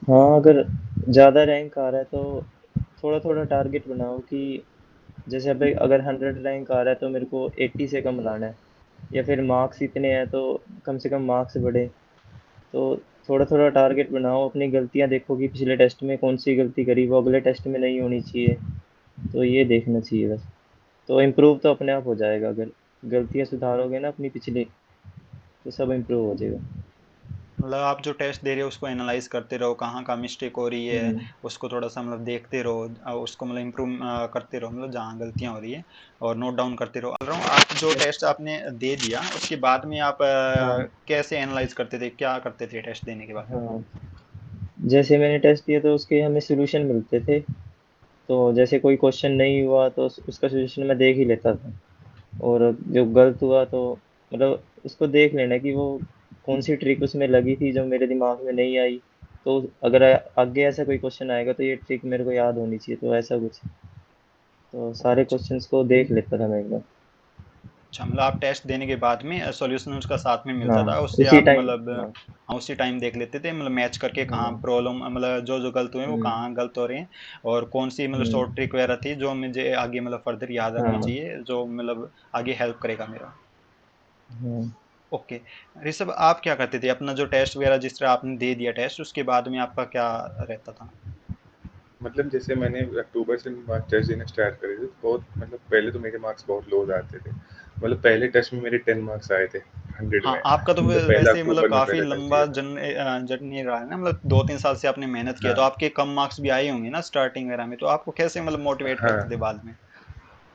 हाँ अगर ज़्यादा रैंक आ रहा है तो थोड़ा थोड़ा टारगेट बनाओ कि जैसे अभी अगर 100 रैंक आ रहा है तो मेरे को 80 से कम लाना है, या फिर मार्क्स इतने हैं तो कम से कम मार्क्स बढ़े। तो थोड़ा थोड़ा टारगेट बनाओ, अपनी गलतियां देखो कि पिछले टेस्ट में कौन सी गलती करी, वो अगले टेस्ट में नहीं होनी चाहिए। तो ये देखना चाहिए बस। तो इम्प्रूव तो अपने आप हो जाएगा, अगर गलतियां सुधारोगे ना अपनी पिछली, तो सब इम्प्रूव हो जाएगा। मतलब आप जो टेस्ट दे रहे हो उसको एनालाइज करते रहो, कहाँ का मिस्टेक हो रही है हम्म। उसको थोड़ा सा मतलब देखते रहो, उसको मतलब इम्प्रूव करते रहो, मतलब जहाँ गलतियाँ हो रही है और नोट डाउन करते रहो। बोल रहा हूँ आप जो टेस्ट आपने दे दिया उसके बाद में आप हाँ। कैसे एनालाइज करते थे, क्या करते थे टेस्ट देने के बाद? हाँ जैसे मैंने टेस्ट दिया तो उसके हमें सोल्यूशन मिलते थे। तो जैसे कोई क्वेश्चन नहीं हुआ तो उसका सोल्यूशन मैं देख ही लेता था। और जो गलत हुआ तो मतलब उसको देख लेना कि वो कौन सी ट्रिक उसमें लगी थी जो मेरे दिमाग में नहीं आई। तो अगर आगे ऐसा कोई क्वेश्चन आएगा तो ये ट्रिक मेरे को याद होनी चाहिए, तो ऐसा कुछ। तो सारे अच्छा। क्वेश्चंस को देख लेता था मैं एक बार। अच्छा मतलब आप टेस्ट देने के बाद में सॉल्यूशन उसका साथ में मिलता हाँ था, उससे उसी आप टाइम। मतलब हाँ। हाँ उसी टाइम देख लेते थे, मतलब मैच करके कहाँ हाँ। प्रॉब्लम मतलब जो जो गलत हुए हैं वो हम्म। कहाँ गलत हो रहे हैं, और कौन सी मतलब शॉर्ट हम्म। ट्रिक वगैरह थी जो मुझे आगे मतलब फर्दर याद रखनी हाँ। चाहिए, जो मतलब आगे हेल्प करेगा मेरा। हाँ। ओके। ऋषभ आप क्या करते थे अपना जो टेस्ट वगैरह जिस तरह आपने दे दिया टेस्ट, उसके बाद में आपका क्या रहता था? मतलब जैसे मैंने अक्टूबर से मार्क्स टेस्ट देना स्टार्ट करे थे, तो बहुत मतलब पहले तो मेरे मार्क्स बहुत लो आते थे। मतलब पहले टेस्ट में मेरे 10 मार्क्स आए थे 100 हाँ, में, आपका तो जब पहला वैसे ही मतलब अक्टूबर में काफी पहला टेस्ट लंबा दिया था। जर्नी रहा है ना, मतलब 2-3 साल से आपने मेहनत किया, तो हाँ, आपके कम मार्क्स भी आए होंगे ना स्टार्टिंग वगैरह में, तो आपको कैसे मतलब मोटिवेट करते थे हाँ। बाद में?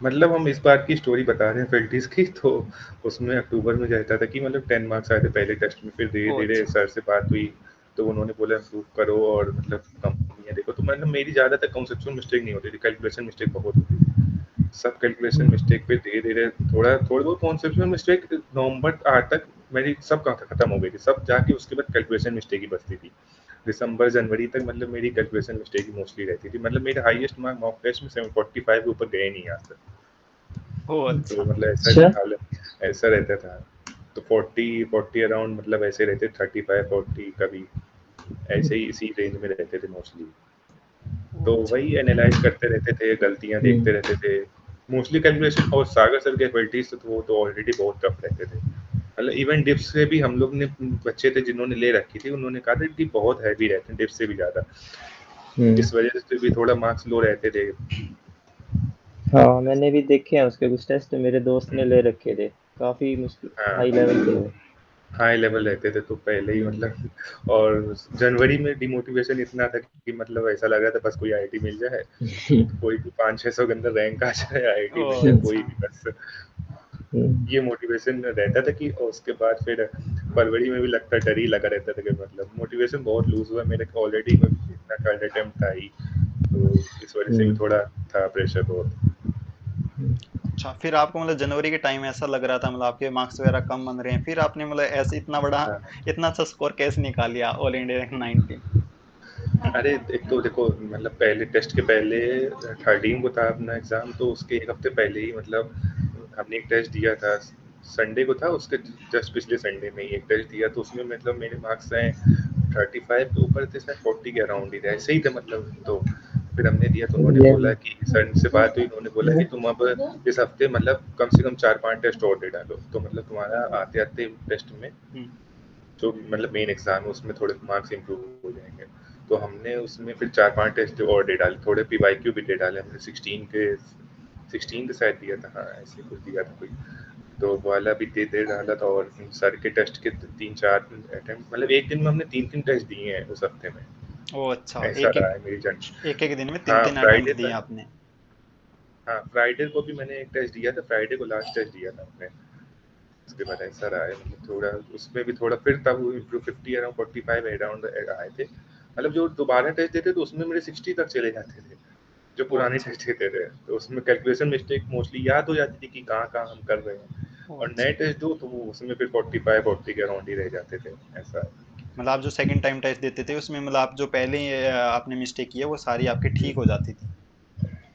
मतलब हम इस बात की स्टोरी बता रहे हैं फैकल्टीज़ की, तो उसमें अक्टूबर में रहता था कि मतलब 10 मार्क्स आए थे पहले टेस्ट में, फिर ओह धीरे-धीरे अच्छा। सर से बात हुई, तो उन्होंने बोला इम्प्रूव करो और मतलब कमियाँ देखो। तो मतलब मेरी ज़्यादातर कांसेप्चुअल मिस्टेक नहीं होती थी, कैलकुलेशन मिस्टेक बहुत होती थी। सब कैलकुलेशन मिस्टेक पे धीरे-धीरे थोड़ी बहुत कॉन्सेप्चुअल मिस्टेक नवंबर आठ तक मेरी सब खत्म हो गई थी। सब जाके उसके बाद कैलकुलेशन मिस्टेक ही बचती थी। दिसंबर जनवरी तक मतलब मेरी कैलकुलेशन मिस्टेक ही मोस्टली रहती थी। मतलब मेरा हाईएस्ट मार्क मॉक टेस्ट में 745 के ऊपर गए नहीं आज तक। ओह तो अच्छा। मतलब ऐसा अच्छा। हालत ऐसा रहता था। तो 40 अराउंड मतलब ऐसे रहते 35 40 कभी ऐसे ही इसी रेंज में रहते थे मोस्टली। ओह तो अच्छा। वही एनालाइज करते रहते थे, गलतियाँ देखते हम्म। रहते थे। मोस्टली कैलकुलेशन और सागर सर के एबिलिटीज तो वो तो ऑलरेडी बहुत टफ रहते थे। मतलब इवन डिप्स से भी हम लोग ने बच्चे थे जिन्होंने ले रखी थी, उन्होंने कहा था कि बहुत हैवी रहते हैं डिप्स से भी ज़्यादा। हम्म। इस वजह से भी थोड़ा मार्क्स लो रहते थे। हाँ, मैंने भी देखे हैं उसके कुछ टेस्ट, मेरे दोस्त ने ले रखे थे। काफी मुश्किल हाई हाँ, लेवल थे वो। हाई लेवल रहते थे तो पहले ही हम्म। मतलब और जनवरी में डिमोटिवेशन इतना था कि मतलब ऐसा लग रहा था बस कोई आईआईटी मिल जाए, कोई भी 500-600 के अंदर रैंक आ जाए, आईआईटी मिल ओह जाए कोई अच्छा। भी बस। हम्म। ये मोटिवेशन रहता था कि और उसके बाद फिर फरवरी में भी लगता डर ही लगा रहता था कि मतलब मोटिवेशन बहुत लूज हुआ मेरे ऑलरेडी में इतना थर्ड अटेम्प्ट था ही, तो इस वजह से भी हम्म। थोड़ा था प्रेशर बहुत। अच्छा, फिर आपको मतलब जनवरी के टाइम ऐसा लग रहा था मतलब आपके मार्क्स वगैरह कम बन रहे हैं, फिर आपने मतलब ऐसे इतना बड़ा हाँ, इतना अच्छा स्कोर कैसे निकाल लिया ऑल इंडिया रैंक 19? अरे एक तो देखो मतलब पहले टेस्ट के पहले 13 को था अपना एग्जाम, तो उसके एक हफ्ते पहले ही मतलब हमने एक टेस्ट दिया था, संडे को था, उसके जस्ट पिछले संडे में ही एक टेस्ट दिया, तो उसमें मतलब मेरे मार्क्स आए 35 के ऊपर थे, शायद 40 के अराउंड ही थे, ऐसे ही थे मतलब। तो फिर हमने दिया तो उन्होंने ये बोला कि सर से बात हुई, उन्होंने बोला कि तुम अब इस हफ्ते मतलब कम से कम 4-5 टेस्ट और दे डालो, तो मतलब तुम्हारा आते आते टेस्ट में हम्म। जो मतलब मेन एग्जाम है उसमें थोड़े मार्क्स इंप्रूव हो जाएंगे। तो हमने उसमें फिर 4-5 टेस्ट और दे डाले, थोड़े पीवाईक्यू भी दे डाले हमने। 16 के शायद दिया था, हाँ ऐसे कुछ दिया था कोई। तो वो वाला भी दे डाला था, और सर के टेस्ट के 3-4 अटेम्प्ट मतलब एक दिन में हमने 3-3 टेस्ट दिए हैं उस हफ्ते में। ओह अच्छा, ऐसा एक रहा एक है मेरी जर्नी। एक एक दिन में तीन हाँ, तीन फ्राइडे अटेम्प्ट दिए तक। आपने? हाँ, फ्राइडे को भी मैंने एक टेस्ट दिया था, फ्राइडे को लास्ट टेस्ट दिया था हमने। उसके बाद ऐसा रहा है मतलब थोड़ा उसमें भी थोड़ा फिर तब इम्प्रूव 50 अराउंड 45 अराउंड आए थे। मतलब जो दोबारा टेस्ट देते तो उसमें मेरे 60 तक चले जाते थे, जो ओह पुराने अच्छा। टेस्ट देते थे। तो उसमें कैलकुलेशन मिस्टेक मोस्टली याद हो जाती थी कि कहाँ-कहाँ हम कर रहे हैं, ओह और अच्छा। नए टेस्ट दो तो वो उसमें फिर 45 40 के अराउंड ही रह जाते थे, ऐसा है। मतलब आप जो सेकंड टाइम टेस्ट देते थे उसमें मतलब आप जो पहले ही आपने मिस्टेक की है वो सारी आपकी ठीक हो जाती थी?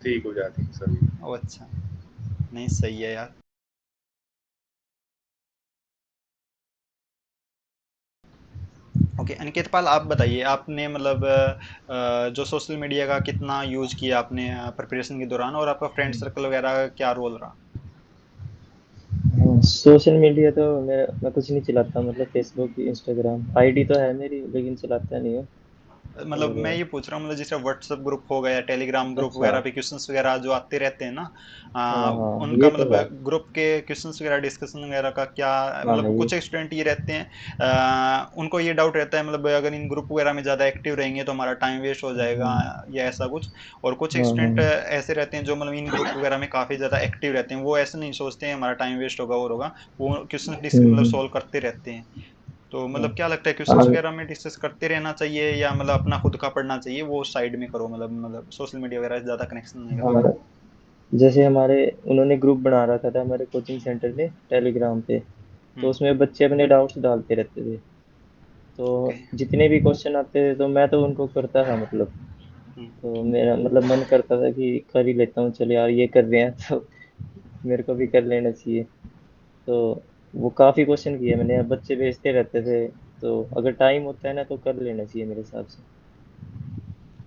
ठीक हो जाती है सभी। ओह अच्छा। नहीं, सही है यार। ओके, अनिकेत पाल, आप बताइए, आपने मतलब जो सोशल मीडिया का कितना यूज किया आपने प्रिपरेशन के दौरान, और आपका फ्रेंड सर्कल वगैरह का क्या रोल रहा? सोशल मीडिया तो मैं कुछ नहीं चलाता, मतलब फेसबुक इंस्टाग्राम आईडी तो है मेरी, लेकिन चलाता नहीं हूँ। मतलब मैं और ये पूछ रहा हूँ, मतलब जैसे व्हाट्सएप ग्रुप हो गया, टेलीग्राम ग्रुप अच्छा। वगैरह पे क्वेश्चंस वगैरह जो आते रहते हैं ना, हाँ हाँ, उनका ये तो है। मतलब ग्रुप के क्वेश्चंस वगैरह डिस्कशन वगैरह का क्या? हाँ मतलब ये। कुछ स्टूडेंट ये रहते हैं, उनको ये डाउट रहता है मतलब अगर इन ग्रुप वगैरह में ज़्यादा एक्टिव रहेंगे तो हमारा टाइम वेस्ट हो जाएगा, या ऐसा कुछ। और कुछ हाँ स्टूडेंट हाँ ऐसे रहते हैं जो मतलब इन ग्रुप वगैरह में काफ़ी ज़्यादा एक्टिव रहते हैं, वो ऐसे नहीं सोचते हैं हमारा टाइम वेस्ट होगा और होगा, वो क्वेश्चन मतलब हम्म। सॉल्व करते रहते हैं। तो हाँ मतलब क्या लगता है, क्वेश्चंस हाँ वगैरह में डिस्कस करते रहना चाहिए या मतलब अपना खुद का पढ़ना चाहिए, वो साइड में करो, मतलब सोशल मीडिया वगैरह से ज़्यादा कनेक्शन नहीं रखो? हाँ। जैसे हमारे उन्होंने ग्रुप बना रखा था हमारे कोचिंग सेंटर ने टेलीग्राम पे, तो हम्म। उसमें बच्चे अपने डाउट्स डालते रहते थे। ओके। तो जितने भी क्वेश्चन आते थे तो मैं तो उनको करता था मतलब। हम्म। तो मेरा मतलब मन करता था कि कर ही लेता हूँ, चलो यार ये कर रहे हैं तो मेरे को भी कर लेना चाहिए। तो वो काफी क्वेश्चन किए मैंने, अब बच्चे भेजते रहते थे, तो अगर टाइम होता है ना तो कर लेना चाहिए मेरे हिसाब से।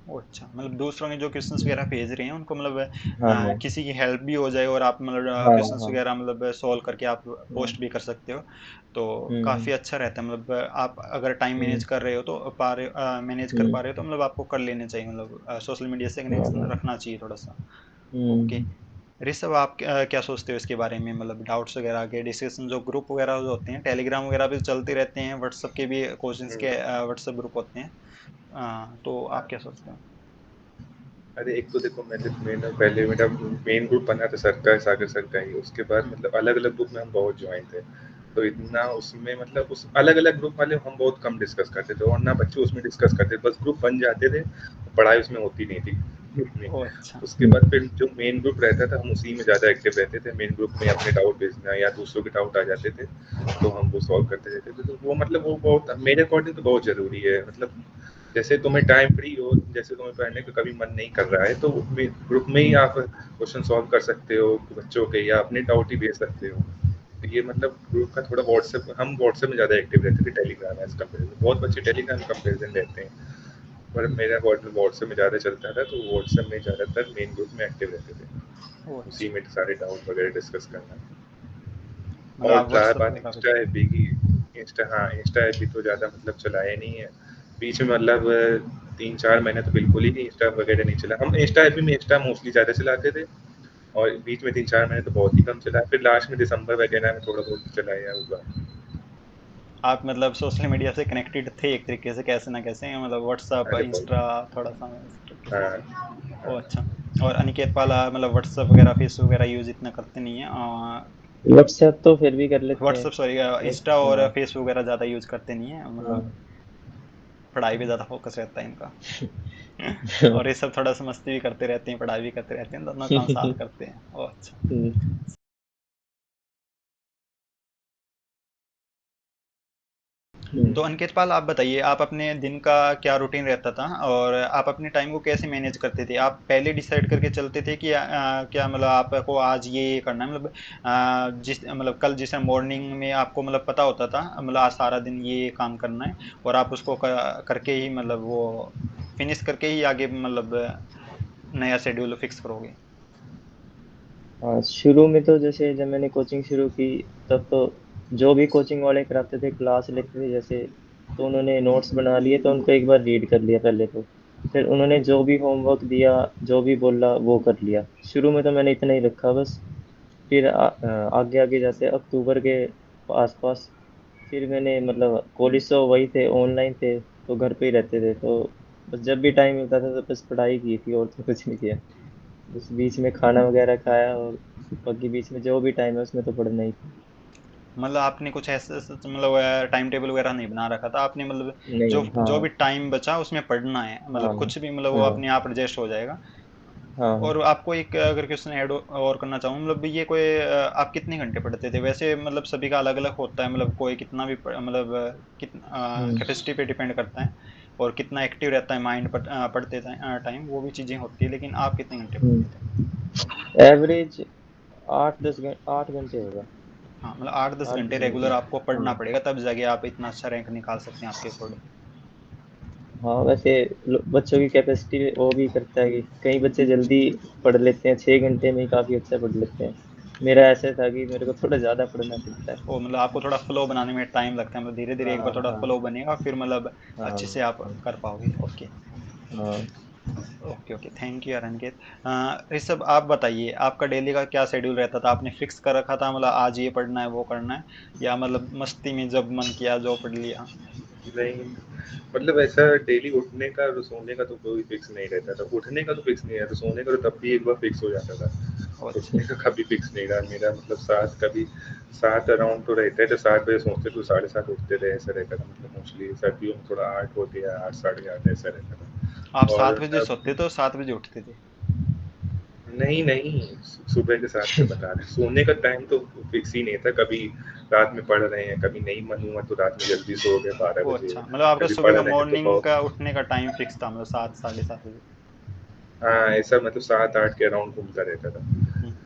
ओह अच्छा, मतलब दूसरों के जो क्वेश्चंस वगैरह भेज रहे हैं उनको मतलब हाँ हाँ किसी की हेल्प भी हो जाए और आप मतलब हाँ क्वेश्चंस हाँ। वगैरह मतलब सॉल्व करके आप हम्म पोस्ट भी कर सकते हो, तो हम्म काफ़ी अच्छा रहता है। मतलब आप अगर टाइम हम्म मैनेज कर रहे हो तो मैनेज कर हम्म, पा रहे हो तो मतलब आपको कर लेने चाहिए, मतलब सोशल मीडिया से हाँ कनेक्शन हाँ, रखना चाहिए थोड़ा सा। ओके, हम्म ऋषभ आप क्या सोचते हो इसके बारे में, मतलब डाउट्स वगैरह के डिस्कशन जो ग्रुप वगैरह जो होते हैं, टेलीग्राम वगैरह भी चलते रहते हैं, व्हाट्सएप के भी कोचिंग्स हम्म। के व्हाट्सएप ग्रुप होते हैं, तो आप क्या सोचते हो? अरे एक तो देखो, मैंने पहले मेरा मेन ग्रुप बना था सर का, सागर सर का ही। उसके बाद हम्म, मतलब अलग अलग ग्रुप में हम बहुत ज्वाइन थे, तो इतना उसमें मतलब उस अलग अलग ग्रुप वाले हम बहुत कम डिस्कस करते थे, और ना बच्चे उसमें डिस्कस करते थे, बस ग्रुप बन जाते थे, पढ़ाई उसमें होती नहीं थी ग्रुप में। ओह अच्छा। उसके बाद फिर जो मेन ग्रुप रहता था हम उसी में ज़्यादा एक्टिव रहते थे। मेन ग्रुप में अपने डाउट भेजना या दूसरों के डाउट आ जाते थे तो हम वो सॉल्व करते रहते थे। तो वो मतलब वो बहुत मेरे अकॉर्डिंग तो बहुत ज़रूरी है। मतलब जैसे तुम्हें टाइम फ्री हो, जैसे तुम्हें पढ़ने का कभी मन नहीं कर रहा है, तो ग्रुप में ही आप क्वेश्चन सॉल्व कर सकते हो बच्चों के, या अपने डाउट ही भेज सकते हो। तो ये मतलब ग्रुप का थोड़ा व्हाट्सएप, हम व्हाट्सएप में ज़्यादा एक्टिव रहते थे टेलीग्राम एज कंपेरिजन। बहुत बच्चे टेलीग्राम कंपेरिजन रहते हैं, पर मेरा व्हाट्सएप में ज़्यादा चलता था, तो व्हाट्सएप में ज़्यादातर मेन ग्रुप में एक्टिव रहते थे, ओह उसी अच्छा, में सारे डाउट वगैरह डिस्कस करना। मतलब और आप रहा व्हाट्सएप बात पे काफ़ी। इंस्टा एफ की, इंस्टा, हाँ इंस्टा एफ तो ज़्यादा मतलब चलाया नहीं है बीच में। मतलब 3-4 महीने तो बिल्कुल ही नहीं, इंस्टा वगैरह नहीं चला। हम इंस्टा एफ में इंस्टा मोस्टली ज़्यादा चलाते थे, और बीच में 3-4 महीने तो बहुत ही कम चला, फिर लास्ट में दिसंबर वगैरह में थोड़ा बहुत चलाया हुआ। आप मतलब सोशल मीडिया से कनेक्टेड थे एक तरीके से, कैसे ना कैसे, मतलब व्हाट्सएप, अरे इंस्टा, बहुत। थोड़ा सा इस तरीके से। हाँ हाँ। ओह अच्छा। और अनिकेत पाल मतलब व्हाट्सएप वगैरह, फेसबुक वगैरह यूज़ इतना करते नहीं है, व्हाट्सएप तो फिर भी कर लेते हैं। व्हाट्सएप सॉरी, एक, इंस्टा और हाँ फेसबुक वगैरह ज़्यादा यूज़ करते नहीं है, मतलब हाँ पढ़ाई पे ज़्यादा फोकस रहता है इनका। और ये सब थोड़ा सा मस्ती भी करते रहते हैं, पढ़ाई भी करते रहते हैं, दोनों काम साथ करते हैं। ओह अच्छा। हम्म। तो अनिकेत पाल आप बताइए, आप अपने दिन का क्या रूटीन रहता था और आप अपने टाइम को कैसे मैनेज करते थे? आप पहले डिसाइड करके चलते थे कि क्या मतलब आपको आज ये करना है, मतलब जिस मतलब कल जिस मॉर्निंग में आपको मतलब पता होता था मतलब आज सारा दिन ये काम करना है, और आप उसको करके ही मतलब वो फिनिश करके ही आगे मतलब नया शेड्यूल फिक्स करोगे? हाँ, शुरू में तो जैसे जब मैंने कोचिंग शुरू की, तब तो जो भी कोचिंग वाले कराते थे, क्लास लेते थे जैसे, तो उन्होंने नोट्स बना लिए तो उनको एक बार रीड कर लिया पहले तो। फिर उन्होंने जो भी होमवर्क दिया, जो भी बोला वो कर लिया। शुरू में तो मैंने इतना ही रखा बस। फिर आगे आगे जाते अक्टूबर के आसपास, फिर मैंने मतलब कॉलेज तो वही थे, ऑनलाइन थे, तो घर पे ही रहते थे, तो बस जब भी टाइम मिलता था तो बस पढ़ाई की थी, और तो कुछ नहीं किया। बस बीच में खाना वगैरह खाया, और बाकी बीच में जो भी टाइम है उसमें तो पढ़ना ही था। मतलब आपने कुछ ऐसे मतलब टाइम टेबल वगैरह नहीं बना रखा था आपने, मतलब जो नहीं, जो हाँ भी टाइम बचा उसमें पढ़ना है, मतलब हाँ कुछ भी मतलब वो हाँ अपने आप एडजस्ट हो जाएगा। हाँ। और आपको एक अगर क्वेश्चन ऐड और करना चाहूँ, मतलब ये कोई आप कितने घंटे पढ़ते थे वैसे? मतलब सभी का अलग अलग होता है, मतलब कोई कितना भी मतलब कितना हम्म कैपेसिटी पे डिपेंड करता है, और कितना एक्टिव रहता है माइंड पढ़ते टाइम, वो भी चीज़ें होती है, लेकिन आप कितने घंटे पढ़ते थे? एवरेज 8 घंटे होगा। हाँ, मतलब 8-10 घंटे 8-10 घंटे। रेगुलर आपको हाँ पढ़ना पड़ेगा, तब जाके आप इतना अच्छा रैंक निकाल सकते हैं आपके अकॉर्डिंग। हाँ, वैसे बच्चों की कैपेसिटी वो भी करता है कि कई बच्चे जल्दी पढ़ लेते हैं, 6 घंटे में ही काफ़ी अच्छा पढ़ लेते हैं। मेरा ऐसा था कि मेरे को थोड़ा ज़्यादा पढ़ना पड़ता है। ओ मतलब आपको थोड़ा फ्लो बनाने में टाइम लगता है, मतलब धीरे धीरे एक बार हाँ थोड़ा हाँ फ्लो बनेगा, फिर मतलब हाँ अच्छे से आप हाँ कर पाओगे। ओके। हाँ। ओके ओके, थैंक यू यार अनिकेत। ऋषभ आप बताइए, आपका डेली का क्या शेड्यूल रहता था? आपने फिक्स कर रखा था मतलब आज ये पढ़ना है वो करना है, या मतलब मस्ती में जब मन किया जो पढ़ लिया? नहीं, मतलब ऐसा डेली उठने का और सोने का तो कोई फिक्स नहीं रहता था। उठने का तो फिक्स नहीं रहता, सोने का तो तब भी एक बार फिक्स हो जाता था। ओ अच्छा। उठने का कभी फिक्स नहीं रहा मेरा। मतलब 7, कभी 7 अराउंड तो रहते थे, 7 बजे सोचते तो 7:30 उठते थे, ऐसा रहता था। मतलब मोस्टली सर्दियों में थोड़ा 8 हो गया, 8 साढ़े 8 ऐसा रहता आप था। और 7 बजे तब सोते थे और 7 बजे उठते थे? नहीं नहीं, सुबह के 7 पे बता रहे हैं। सोने का टाइम तो फिक्स ही नहीं था। कभी रात में पढ़ रहे हैं, कभी नहीं मन हुआ तो रात में जल्दी सो गए 12 ओ बजे, अच्छा, मतलब आपका कभी सुबह पढ़ का रहे हैं तो मॉर्निंग बहुत। का उठने का टाइम फिक्स था, मतलब 7 साढ़े 7 बजे? हाँ, ऐसा मतलब 7-8 के अराउंड घूमता रहता था।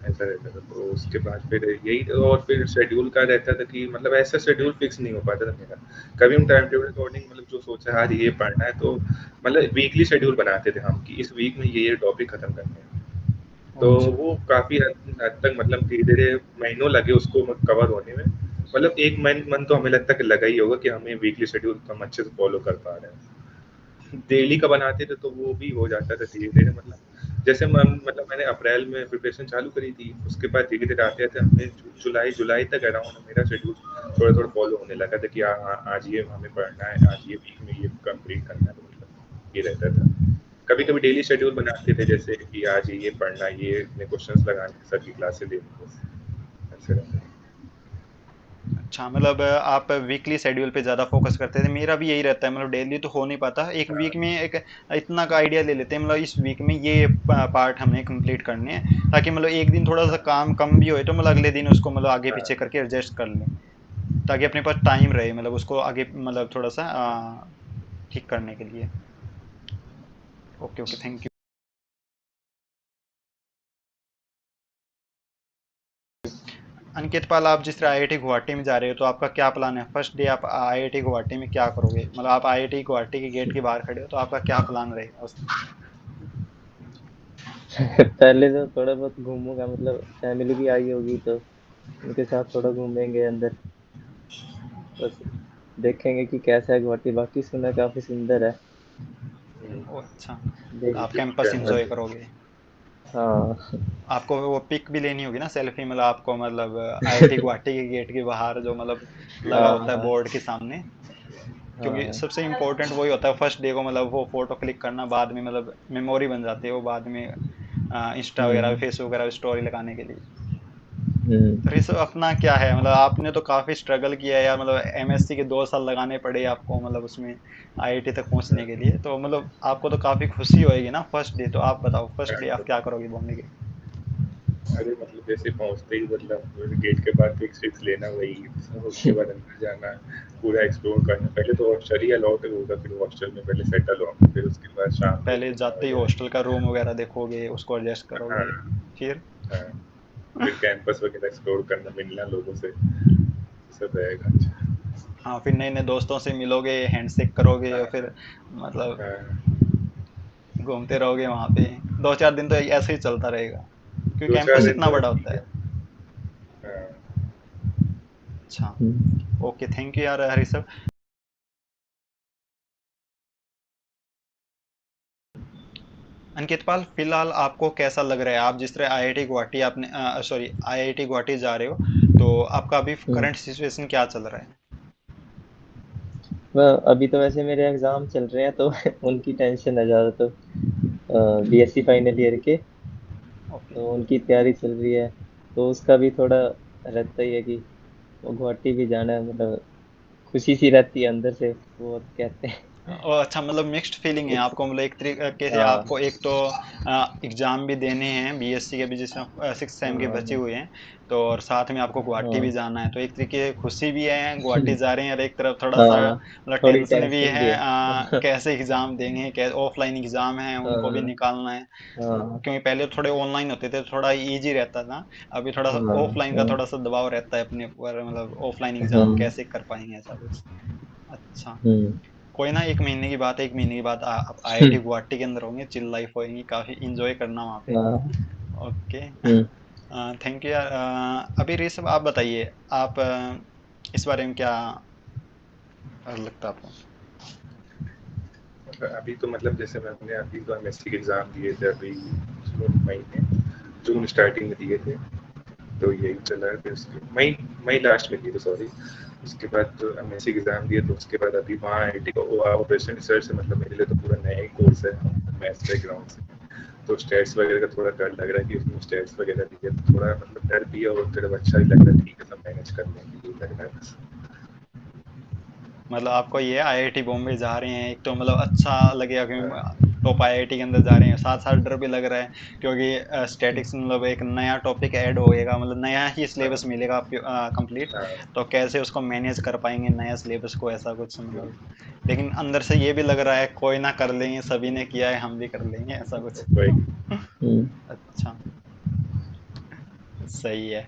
ऐसा रहता था। तो उसके बाद फिर यही, और फिर शेड्यूल का रहता था कि मतलब ऐसा शेड्यूल फिक्स नहीं हो पाता था मेरा। कभी हम टाइम टेबल अकॉर्डिंग मतलब जो सोचा है आज ये पढ़ना है, तो मतलब वीकली शेड्यूल बनाते थे हम कि इस वीक में ये टॉपिक खत्म करने हैं। तो अच्छा। वो काफ़ी हद तक मतलब धीरे-धीरे महीनों लगे उसको कवर होने में। मतलब 1 मंथ तो हमें लगता है कि लगा ही होगा कि हमें वीकली शेड्यूल हम अच्छे से फ़ॉलो कर पा रहे हैं। डेली का बनाते थे तो वो भी हो जाता था धीरे-धीरे, मतलब जैसे मतलब मैंने अप्रैल में प्रिपरेशन चालू करी थी, उसके बाद धीरे-धीरे आते-आते हमें जुलाई तक अराउंड मेरा शेड्यूल थोड़ा-थोड़ा फ़ॉलो होने लगा था कि हाँ, हाँ, आज ये हमें पढ़ना है, आज ये वीक में ये कंप्लीट करना है, तो मतलब ये रहता था। कभी-कभी डेली शेड्यूल बनाते थे जैसे कि आज ये पढ़ना है, ये इतने क्वेश्चंस लगाने हैं, सर की क्लासेस लेनी है, बस ऐसे रहता था। अच्छा, मतलब आप वीकली शेड्यूल पे ज़्यादा फोकस करते थे। मेरा भी यही रहता है, मतलब डेली तो हो नहीं पाता। एक वीक हाँ, में एक इतना का आइडिया ले लेते हैं, मतलब इस वीक में ये पार्ट हमें कंप्लीट करने हैं, ताकि मतलब एक दिन थोड़ा सा काम कम भी होए तो मतलब अगले दिन उसको मतलब आगे पीछे हाँ। करके एडजस्ट कर लें, ताकि अपने पास टाइम रहे मतलब उसको आगे मतलब थोड़ा सा ठीक करने के लिए। Okay okay, thank you. Aniket Pal, आप जिस तरह आईआईटी गुवाहाटी में जा रहे हो तो आपका क्या प्लान है? फर्स्ट डे आप आईआईटी गुवाहाटी में क्या करोगे? मतलब आप आईआईटी गुवाहाटी के गेट के बाहर खड़े हो तो आपका क्या प्लान रहेगा उस? पहले तो थोड़ा बहुत घूमूंगा, मतलब फैमिली भी आई होगी तो उनके साथ थोड़ा घूमेंगे अंदर, बस देखेंगे कि कैसा है गुवाहाटी। बाकी सुना काफी सुंदर है। हुँ, ओ अच्छा, देख। आप कैंपस एंजॉय करोगे। हाँ। आपको वो पिक भी लेनी होगी ना, सेल्फी, मतलब आपको मतलब आईआईटी गुवाहाटी के गेट के बाहर जो मतलब लगा हाँ। होता है हाँ। बोर्ड के सामने, क्योंकि हाँ। सबसे इम्पोर्टेंट वही होता है फर्स्ट डे को, मतलब वो फोटो क्लिक करना बाद में मतलब मेमोरी बन जाती है वो बाद में इंस्टा वगैरह हम्म। फेसबुक वगैरह स्टोरी लगाने के लिए। तो हम्म। ऋषभ, अपना क्या है, मतलब आपने तो काफी स्ट्रगल किया है यार, मतलब एमएससी के 2 साल लगाने पड़े आपको मतलब उसमें आईआईटी तक पहुंचने के लिए, तो मतलब आपको तो काफी खुशी होएगी ना फर्स्ट डे। तो आप बताओ फर्स्ट डे आप हाँ। क्या करोगे बॉम्बे के? अरे मतलब जैसे पहुँचते ही मतलब गेट के बाहर पिक्स विक्स लेना वही, उसके बाद अंदर जाना, पूरा एक्सप्लोर करना। पहले तो हॉस्टल ही अलाउ होगा, फिर हॉस्टल में पहले सेटल होंगे, फिर उसके बाद शाम को पहले घूमना जाते ही वगैरह। हॉस्टल का रूम वगैरह देखोगे, उसको एडजस्ट हाँ, करोगे, फिर? हाँ, फिर कैंपस वगैरह एक्सप्लोर करना, मिलना लोगों से, ये सब रहेगा। अच्छा। हाँ, फिर नए नए दोस्तों से मिलोगे, हैंडशेक करोगे और हाँ, फिर मतलब हाँ, घूमते रहोगे वहां पे। 2-4 दिन तो ऐसे ही चलता रहेगा, क्योंकि 2-4 कैंपस दिन इतना तो बड़ा ठीक होता है। है। हाँ, अच्छा, हम्म। ओके, थैंक यू यार हरी सर। अंकित पाल, फिलहाल आपको कैसा लग रहा है? आप जिस तरह आईआईटी गुवाहाटी आपने सॉरी आईआईटी गुवाहाटी जा रहे हो, तो आपका अभी हम्म। करंट सिचुएशन क्या चल रहा है? अभी तो वैसे मेरे एग्जाम चल रहे हैं तो उनकी टेंशन है ज़्यादा। तो बीएससी फाइनल ईयर के, ओके। तो उनकी तैयारी चल रही है। तो उसका भी थोड़ा रहता ही है कि वो गुवाहाटी भी जाना है, मतलब खुशी सी रहती है अंदर से, वो कहते हैं। अच्छा, मतलब मिक्स्ड फीलिंग है उस। आपको, मतलब एक तरीके से हाँ। आपको एक तो एग्जाम भी देने हैं बीएससी के भी, जिसमें 6 सेम के बचे हाँ। हुए हैं, तो और साथ में आपको गुवाहाटी भी हाँ। जाना है, तो एक तरीके खुशी भी है गुवाहाटी जा रहे हैं, और एक तरफ थोड़ा सा हाँ। मतलब थोड़ी टेंशन भी टेंशन है, भी है। कैसे एग्जाम देंगे, कैसे ऑफलाइन एग्जाम है उनको भी हाँ। निकालना है। हाँ। क्योंकि पहले थोड़े ऑनलाइन होते थे, थोड़ा इजी रहता था। अभी थोड़ा सा हाँ। ऑफलाइन का हाँ। थोड़ा सा दबाव रहता है अपने ऊपर, मतलब ऑफलाइन एग्जाम हाँ। कैसे कर पाएंगे ऐसा कुछ। अच्छा, हम्म। कोई ना, 1 महीने की बात है, 1 महीने के बाद आप आईआईटी गुवाहाटी के अंदर होंगे, चिल लाइफ होएगी, काफी इंजॉय करना वहाँ पे। हाँ। ओके। हम्म। थैंक यू यार। अभी ऋषभ आप बताइए, आप इस बारे में क्या लगता है आपको? अभी तो मतलब जैसे मैंने अभी तो एमएससी के एग्ज़ाम दिए थे अभी जून मई में, जून स्टार्टिंग में दिए थे। तो यही चला है, फिर उसके मई मई लास्ट में दिए थे, सॉरी। उसके बाद तो एमएससी के एग्ज़ाम दिए, तो उसके बाद अभी वहाँ आईआईटी का ऑपरेशन रिसर्च से मतलब मेरे लिए तो पूरा नया ही कोर्स है, मैथ्स बैकग्राउंड से। तो स्टैट्स वगैरह का थोड़ा डर लग रहा है कि उसमें स्टैट्स वगैरह दिए, तो थोड़ा मतलब डर भी है और थोड़ा अच्छा भी लग रहा है, ठीक है सब मैनेज कर लेंगे, ये लग रहा है बस। मतलब आपको ये आईआईटी बॉम्बे जा रहे हैं, एक तो मतलब अच्छा लगेगा हाँ, क्योंकि टॉप आईआईटी के अंदर जा रहे हैं, साथ साथ डर भी लग रहा है क्योंकि स्टैटिक्स मतलब एक नया टॉपिक ऐड होएगा, मतलब नया ही सिलेबस हाँ, मिलेगा कंप्लीट। हाँ, तो कैसे उसको मैनेज कर पाएंगे नया सिलेबस को, ऐसा कुछ मतलब। लेकिन अंदर से ये भी लग रहा है कोई ना, कर लेंगे, सभी ने किया है, हम भी कर लेंगे, ऐसा कुछ। वही। हम्म। अच्छा। सही है।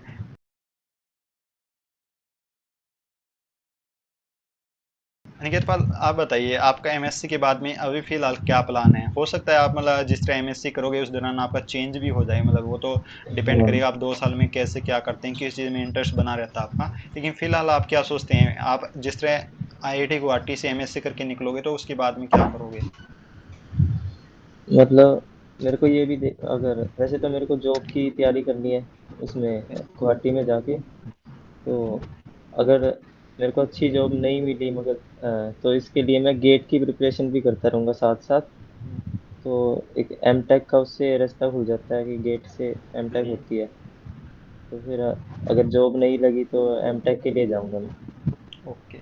अनिकेत पाल, आप बताइए आपका एमएससी के बाद में अभी फिलहाल क्या प्लान है? हो सकता है आप मतलब जिस तरह एमएससी करोगे उस दौरान आपका चेंज भी हो जाए, मतलब वो तो डिपेंड हाँ करेगा आप 2 साल में कैसे क्या करते हैं, किस चीज़ में इंटरेस्ट बना रहता है आपका। लेकिन फिलहाल आप क्या सोचते हैं, आप जिस तरह आईआईटी गुवाहाटी से एमएससी करके निकलोगे तो उसके बाद में क्या करोगे? मतलब मेरे को ये भी अगर वैसे तो मेरे को जॉब की तैयारी करनी है उसमें गुवाहाटी में जाके। तो अगर मेरे को अच्छी जॉब नहीं मिली मगर तो इसके लिए मैं गेट की प्रिपरेशन भी करता रहूँगा साथ साथ। तो एक एम टेक का उससे रास्ता खुल जाता है कि गेट से एम टेक होती है। तो फिर अगर जॉब नहीं लगी तो एम टेक के लिए जाऊँगा मैं। ओके,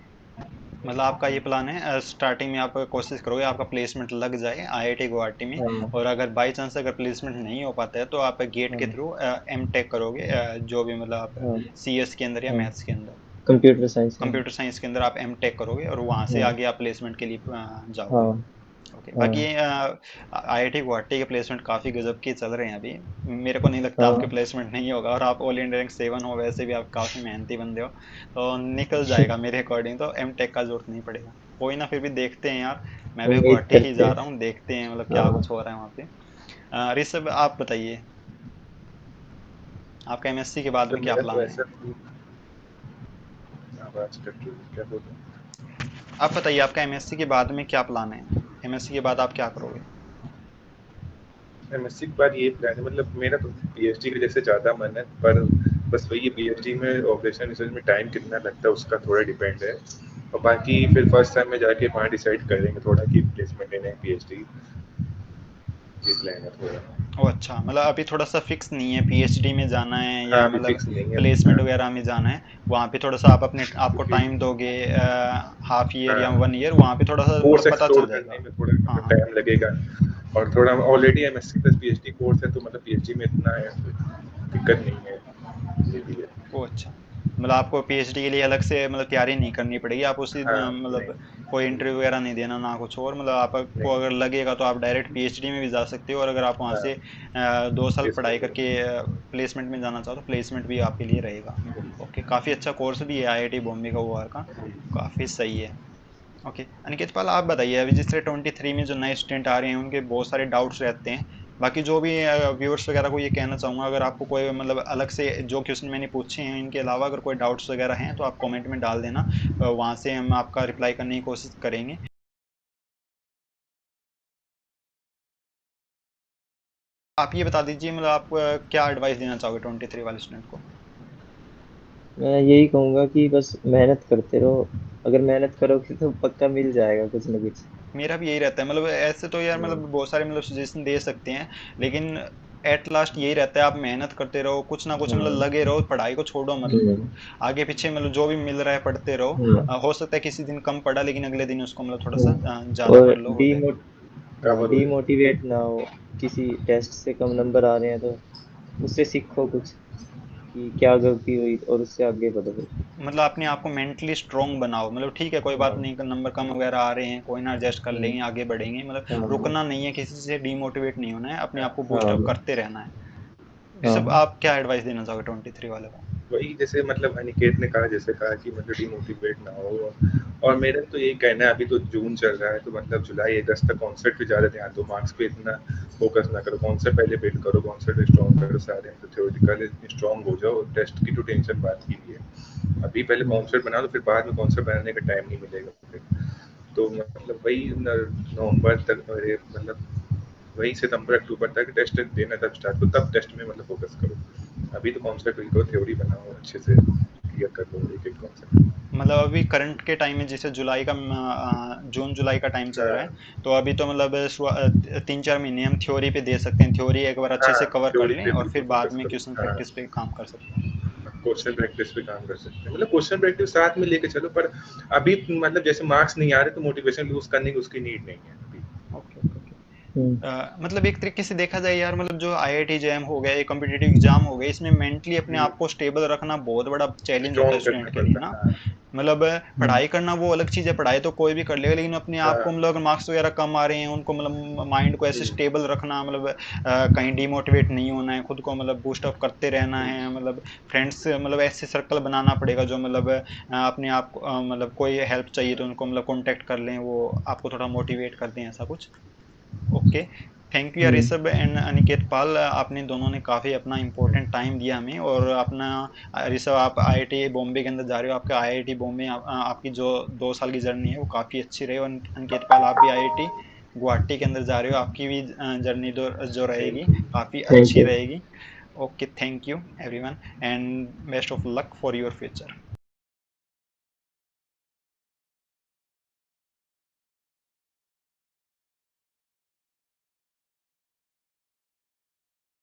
मतलब आपका ये प्लान है स्टार्टिंग में आप कोशिश करोगे आपका प्लेसमेंट लग जाए आईआईटी गुवाहाटी में, हाँ और अगर बाई चांस अगर प्लेसमेंट नहीं हो पाता है तो आप गेट के हाँ थ्रू एम टेक करोगे, जो भी मतलब आप हाँ सीएस के अंदर या हाँ मैथ्स के अंदर, कंप्यूटर साइंस है। कंप्यूटर साइंस के अंदर आप एम टेक करोगे और वहाँ से हाँ आगे आप प्लेसमेंट के लिए जाओगे। हाँ ओके, बाकी हाँ आईआईटी गुवाहाटी के प्लेसमेंट काफ़ी गजब के चल रहे हैं अभी। मेरे को नहीं लगता आपके हाँ प्लेसमेंट नहीं होगा, और आप ऑल इंडिया रैंक 7 हो, वैसे भी आप काफ़ी मेहनती बंदे हो, तो निकल जाएगा मेरे अकॉर्डिंग तो एम टेक का जरूरत नहीं पड़ेगा। कोई ना, फिर भी देखते हैं यार, मैं भी उम्मीद गुवाहाटी ही करते जा हैं। रहा हूँ, देखते हैं मतलब क्या हाँ कुछ हो रहा है वहाँ पे। ऋषभ आप बताइए आपका एमएससी के बाद में मतलब क्या मेरा तो प्लान है? ऐसा आवाज कट रही है, क्या बोल रहे हैं? आप बताइए आपका एमएससी के बाद में क्या प्लान है? एमएससी के बाद आप क्या करोगे? एमएससी के बाद ये प्लान है, मतलब मेरा तो पीएचडी के जैसे ज़्यादा मन है, पर बस वही पीएचडी में ऑपरेशन रिसर्च में टाइम कितना लगता है उसका थोड़ा डिपेंड है। और बाकी फिर फर्स्ट टाइम में जाके वहाँ डिसाइड करेंगे थोड़ा कि प्लेसमेंट लेना है पीएचडी, ये प्लान है थोड़ा। ओ अच्छा, मतलब अभी थोड़ा सा फिक्स नहीं है पीएचडी में जाना है हाँ या अभी मतलब फिक्स नहीं है। प्लेसमेंट हाँ वगैरह में जाना है। वहाँ पे थोड़ा सा आप अपने आपको क्योंकि टाइम दोगे, हाफ ईयर या हाँ 1 ईयर, वहाँ पे थोड़ा सा कोर्स मतलब पता एक्सप्लोर चल करने जाएगा। में थोड़ा हाँ मतलब हाँ। टाइम लगेगा। और थोड़ा already MSc plus PhD course है, तो मतलब पीएचडी में इतना दिक्कत नहीं है, ये भी है। ओ अच्छा, मतलब आपको पीएचडी के लिए अलग से मतलब तैयारी नहीं करनी पड़ेगी, आप उसी हाँ मतलब नहीं कोई इंटरव्यू वगैरह नहीं देना ना कुछ और, मतलब आपको नहीं। अगर लगेगा तो आप डायरेक्ट पीएचडी में भी जा सकते हो, और अगर आप वहाँ हाँ से 2 साल पढ़ाई प्लेसमेंट करके प्लेसमेंट में जाना चाहो तो प्लेसमेंट भी आपके लिए रहेगा। ओके, काफ़ी अच्छा कोर्स भी है आईआईटी बॉम्बे का वो का, काफ़ी सही है। ओके अनिकेत पाल, आप बताइए अभी जिस तरह 23 में जो नए स्टूडेंट आ रहे हैं उनके बहुत सारे डाउट्स रहते हैं। बाकी जो भी व्यूअर्स वगैरह को ये कहना चाहूँगा, अगर आपको कोई मतलब अलग से जो क्वेश्चन मैंने पूछे हैं इनके अलावा अगर कोई डाउट्स वगैरह हैं तो आप कमेंट में डाल देना, वहाँ से हम आपका रिप्लाई करने की कोशिश करेंगे। आप ये बता दीजिए मतलब आप क्या एडवाइस देना चाहोगे 23 वाले स्टूडेंट को? मैं यही कहूँगा कि बस मेहनत करते रहो। अगर मेहनत करोगे तो पक्का मिल जाएगा कुछ ना कुछ। मेरा भी यही रहता है, मतलब ऐसे तो यार हम्म, मतलब बहुत सारे मतलब सजेशन दे सकते हैं, लेकिन एट लास्ट यही रहता है आप मेहनत करते रहो, कुछ ना कुछ मतलब हाँ लगे रहो, पढ़ाई को छोड़ो मत। हम्म, आगे पीछे मतलब जो भी मिल रहा है पढ़ते रहो। हम्म, हो सकता है किसी दिन कम पढ़ा लेकिन अगले दिन उसको मतलब थोड़ा सा हम्म। ज्यादा और पढ़ लो, हो जाएगा। कवर हो जाए। डीमोटिवेट ना हो। किसी टेस्ट से कम नंबर आ रहे हैं तो उससे सीखो कुछ कि क्या गलती हुई और उससे आगे बढ़ो फिर। मतलब अपने आप को मेंटली स्ट्रांग बनाओ, मतलब ठीक है कोई बात हाँ नहीं, नंबर कम वगैरह आ रहे हैं कोई ना, एडजस्ट कर हम्म, लेंगे आगे बढ़ेंगे, मतलब हाँ रुकना नहीं है, किसी से डीमोटिवेट नहीं होना है, अपने आप को बूस्ट अप हाँ करते रहना है। ये सब हाँ आप क्या एडवाइस देना चाहोगे 23 वाले को? वही जैसे मतलब अनिकेत ने कहा, जैसे कहा कि मतलब डिमोटिवेट ना हो। और मेरा तो यही कहना है, अभी तो जून चल रहा है, तो मतलब जुलाई अगस्त तक कॉन्सेप्ट पे ज़्यादा ध्यान दो, मार्क्स पे इतना फोकस ना करो, कॉन्सेप्ट पहले बिल्ड करो, कॉन्सेप्ट स्ट्रॉन्ग करो, सारे तो थ्योरेटिकल स्ट्रॉन्ग हो जाओ, टेस्ट की तो टेंशन बात की भी है। अभी पहले हम्म, कॉन्सेप्ट बना दो, फिर बाद में कॉन्सेप्ट बनाने का टाइम नहीं मिलेगा फिर। तो मतलब वही नवंबर तक मतलब वही सितंबर अक्टूबर तक टेस्ट देना तब स्टार्ट करो, तब टेस्ट में मतलब फोकस करो। अभी तो कॉन्सेप्ट को थ्योरी बनाओ, अच्छे से क्लियर कर लो एक एक कॉन्सेप्ट। मतलब अभी करंट के टाइम में जैसे जुलाई का जून जुलाई का टाइम चल रहा है, हाँ तो अभी तो मतलब 3-4 महीने हम थ्योरी पे दे सकते हैं, थ्योरी एक बार अच्छे हाँ से कवर कर थ्योरी लें पे और फिर बिल्कुल बाद फोकस में करो। क्वेश्चन हाँ प्रैक्टिस पे काम कर सकते हैं। क्वेश्चन प्रैक्टिस पे काम कर सकते हैं, मतलब क्वेश्चन प्रैक्टिस साथ में लेके चलो, पर अभी मतलब जैसे मार्क्स नहीं आ रहे तो मोटिवेशन लूज करने की उसकी नीड नहीं है अभी। Okay okay okay. हम्म, मतलब एक तरीके से देखा जाए यार, मतलब जो आईआईटी जैम हो गया, ये कॉम्पिटिटिव एग्जाम हो गए, इसमें मेंटली अपने आप को स्टेबल रखना बहुत बड़ा चैलेंज होता है स्ट्रॉन्ग करना स्टूडेंट के लिए पड़ता ना। है। हाँ मतलब पढ़ाई करना वो अलग चीज़ है, पढ़ाई तो कोई भी कर लेगा, लेकिन अपने आप को हाँ, मतलब मार्क्स वगैरह कम आ रहे हैं उनको मतलब माइंड को ऐसे जी, स्टेबल रखना, मतलब कहीं डिमोटिवेट नहीं होना है, खुद को मतलब बूस्ट अप करते रहना जी, है, मतलब फ्रेंड्स मतलब ऐसे सर्कल बनाना पड़ेगा जो मतलब अपने आप को मतलब कोई हेल्प चाहिए तो उनको मतलब कांटेक्ट कर लें, वो आपको थोड़ा मोटिवेट कर दें, ऐसा कुछ। Okay, thank you Rishabh and Aniket Pal, आपने दोनों ने काफ़ी अपना इम्पोर्टेंट टाइम दिया हमें, और अपना ऋषभ आप आईआईटी बॉम्बे के अंदर जा रहे हो, आपका आईआईटी बॉम्बे आपकी जो 2 साल की जर्नी है वो काफ़ी अच्छी रही, और अनिकेत पाल आप भी आईआईटी गुवाहाटी के अंदर जा रहे हो, आपकी भी जर्नी जो रहेगी थैंक यू। काफ़ी थैंक अच्छी यू। रहेगी। Okay, thank you everyone and best of luck for your future.